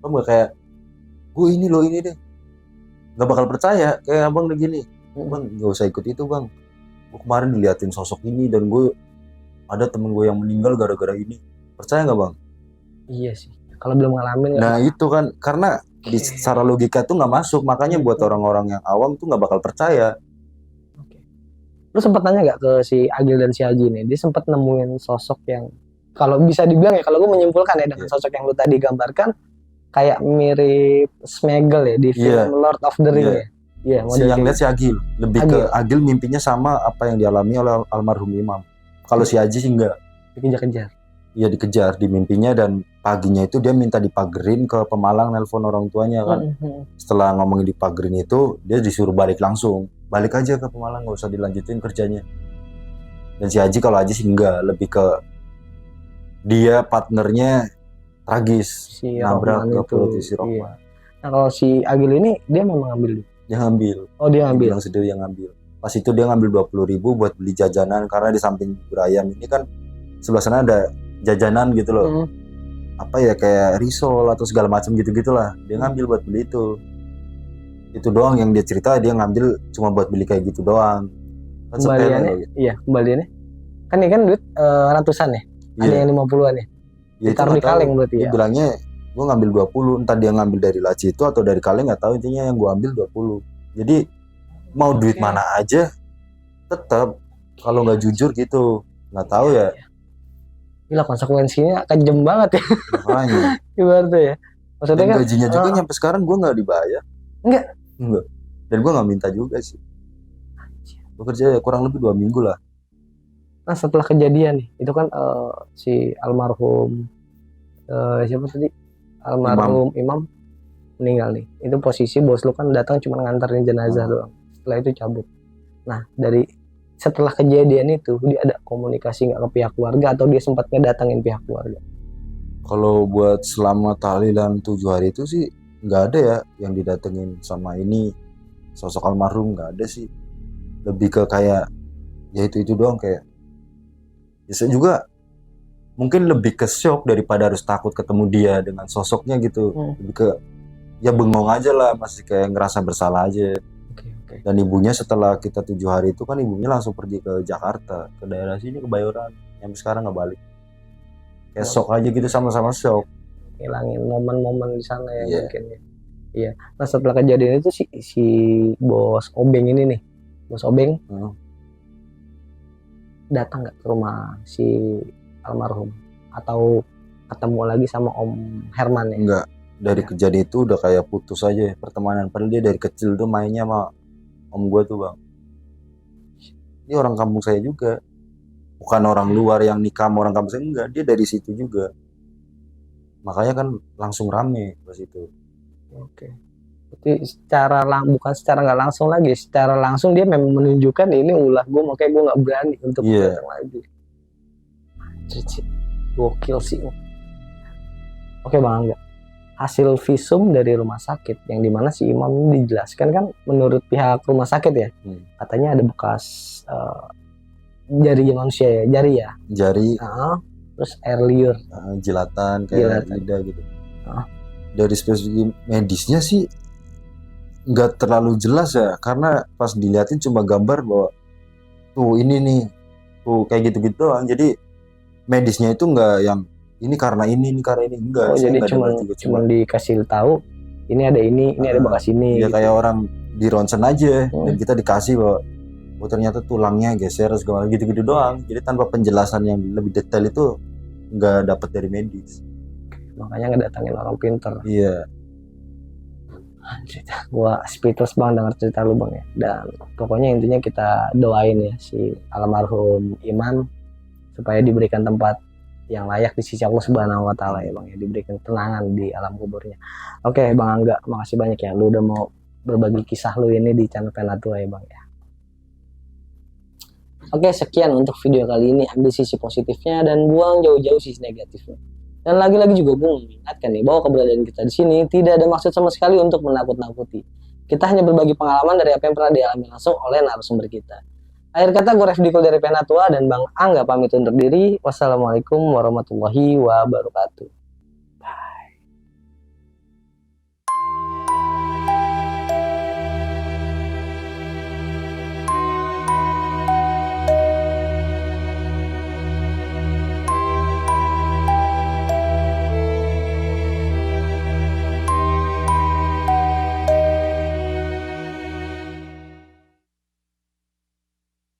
[SPEAKER 1] Kamu nggak kayak, gue ini loh ini deh, nggak bakal percaya. Kayak abang udah gini, bang nggak usah ikut itu bang. Gue kemarin diliatin sosok ini dan gue ada temen gue yang meninggal gara-gara ini. Percaya nggak bang?
[SPEAKER 2] Iya sih. Kalau belum ngalamin.
[SPEAKER 1] Nah itu kan karena secara logika tuh nggak masuk, makanya buat orang-orang yang awam tuh nggak bakal percaya.
[SPEAKER 2] Lu sempat nanya nggak ke si Agil dan si Haji nih? Dia sempat nemuin sosok yang kalau bisa dibilang ya, kalau gue menyimpulkan ya dengan sosok yang lu tadi gambarkan kayak mirip Smeagol ya di film Lord of the Ring ya. Iya.
[SPEAKER 1] Yang lihat si Agil lebih ke Agil mimpinya sama apa yang dialami oleh almarhum Imam. Kalau si Haji sih enggak.
[SPEAKER 2] Dikejar-kejar.
[SPEAKER 1] Iya dikejar di mimpinya, dan paginya itu dia minta dipagerin ke Pemalang, nelpon orang tuanya kan. Setelah ngomongin dipagerin itu, dia disuruh balik langsung. Balik aja ke Pemalang, nggak usah dilanjutin kerjanya. Dan si Haji, kalau Haji sih enggak, lebih ke dia partnernya tragis,
[SPEAKER 2] si
[SPEAKER 1] nabrak ke perut si
[SPEAKER 2] Rohman. Iya. Nah kalau si Agil ini dia memang ngambil.
[SPEAKER 1] Dia ngambil.
[SPEAKER 2] Oh dia ngambil.
[SPEAKER 1] Bilang sendiri yang ngambil. Pas itu dia ngambil 20.000 buat beli jajanan, karena di samping berayam ini kan sebelah sana ada jajanan gitu loh. Apa ya, kayak risol atau segala macam gitu-gitulah. Dia ngambil buat beli itu. Itu doang yang dia cerita, dia ngambil cuma buat beli kayak gitu doang. Kan
[SPEAKER 2] kembaliannya gitu. Iya, kembaliannya. Kan ini kan duit ratusan ya. Ada yang 50-an ya. Ditaruh di kaleng berarti ya.
[SPEAKER 1] Dia bilangnya gue ngambil 20, entah dia ngambil dari laci itu atau dari kaleng nggak tahu, intinya yang gue ambil 20. Jadi mau duit mana aja tetap kalau nggak jujur gitu, nggak tahu ya.
[SPEAKER 2] Gila, konsekuensinya kejam banget ya.
[SPEAKER 1] Makanya.
[SPEAKER 2] Ibaratnya ya. Maksudnya
[SPEAKER 1] dan
[SPEAKER 2] kan
[SPEAKER 1] gajinya juga sampai sekarang gue nggak dibayar. Enggak. Dan gue nggak minta juga sih. Gue kerja ya kurang lebih 2 minggu lah.
[SPEAKER 2] Nah setelah kejadian nih, itu kan si almarhum siapa tadi? Almarhum Imam meninggal nih. Itu posisi bos lu kan datang cuma nganterin jenazah doang. Setelah itu cabut. Nah dari setelah kejadian itu dia ada komunikasi nggak ke pihak keluarga atau dia sempat ngedatengin pihak keluarga?
[SPEAKER 1] Kalau buat selama tahlilan 7 hari itu sih nggak ada ya yang didatengin sama ini sosok almarhum, nggak ada sih. Lebih ke kayak ya itu doang, kayak ya saya juga mungkin lebih ke shock daripada harus takut ketemu dia dengan sosoknya gitu. Lebih ke ya bengong aja lah, masih kayak ngerasa bersalah aja.
[SPEAKER 2] Oke.
[SPEAKER 1] Dan ibunya setelah kita 7 hari itu kan ibunya langsung pergi ke Jakarta, ke daerah sini, ke Bayoran, sampai sekarang nggak balik. Kayak shock aja gitu, sama-sama shock.
[SPEAKER 2] Ngilangin momen-momen di sana ya
[SPEAKER 1] Iya.
[SPEAKER 2] mungkin ya. Iya. Nah setelah kejadian itu si bos Obeng ini nih, bos Obeng datang nggak ke rumah si almarhum atau ketemu lagi sama Om Herman ya?
[SPEAKER 1] Enggak, dari kejadian itu udah kayak putus aja pertemanan. Padahal dia dari kecil tuh mainnya sama om gue tuh bang. Dia orang kampung saya juga, bukan orang luar yang nikah sama orang kampung saya, enggak, dia dari situ juga. Makanya kan langsung rame pas itu.
[SPEAKER 2] Oke. Jadi bukan secara nggak langsung lagi, secara langsung dia memang menunjukkan ini ulah gue, makanya gue nggak berani untuk
[SPEAKER 1] Iya.
[SPEAKER 2] datang lagi. Cici, gokil sih. Oke bang Angga, hasil visum dari rumah sakit yang dimana si Imam ini dijelaskan kan menurut pihak rumah sakit ya, katanya ada bekas jari manusia ya,
[SPEAKER 1] Jari,
[SPEAKER 2] terus air liur,
[SPEAKER 1] jilatan kayak
[SPEAKER 2] Jilatan.
[SPEAKER 1] lidah gitu. Dari spesifik medisnya sih nggak terlalu jelas ya, karena pas diliatin cuma gambar bahwa tuh ini nih, tuh kayak gitu-gitu doang. Jadi medisnya itu nggak yang ini karena ini enggak.
[SPEAKER 2] Oh
[SPEAKER 1] Saya
[SPEAKER 2] jadi
[SPEAKER 1] nggak
[SPEAKER 2] cuma
[SPEAKER 1] dengar juga, cuma
[SPEAKER 2] dikasih tahu ini ada ini ada bekas ini.
[SPEAKER 1] ya
[SPEAKER 2] gitu.
[SPEAKER 1] kayak orang di ronsen aja, dan kita dikasih bahwa oh ternyata tulangnya geser segala gitu-gitu doang. Jadi tanpa penjelasan yang lebih detail itu nggak dapat dari medis.
[SPEAKER 2] Makanya ngedatangin orang pinter.
[SPEAKER 1] Iya.
[SPEAKER 2] Anjir, gua speechless banget denger cerita lu bang ya. Dan pokoknya intinya kita doain ya si almarhum Imam supaya diberikan tempat yang layak di sisi Allah Subhanahu wa taala ya bang ya, diberikan ketenangan di alam kuburnya. Oke bang Angga, makasih banyak ya lu udah mau berbagi kisah lu ini di channel Penatua ya bang ya. Oke, sekian untuk video kali ini. Ambil sisi positifnya dan buang jauh-jauh sisi negatifnya. Dan lagi-lagi juga gue mengingatkan nih bahwa keberadaan kita di sini tidak ada maksud sama sekali untuk menakut-nakuti. Kita hanya berbagi pengalaman dari apa yang pernah dialami langsung oleh narasumber kita. Akhir kata, gue Refdikul dari Penatua dan Bang Angga pamit undur diri. Wassalamualaikum warahmatullahi wabarakatuh.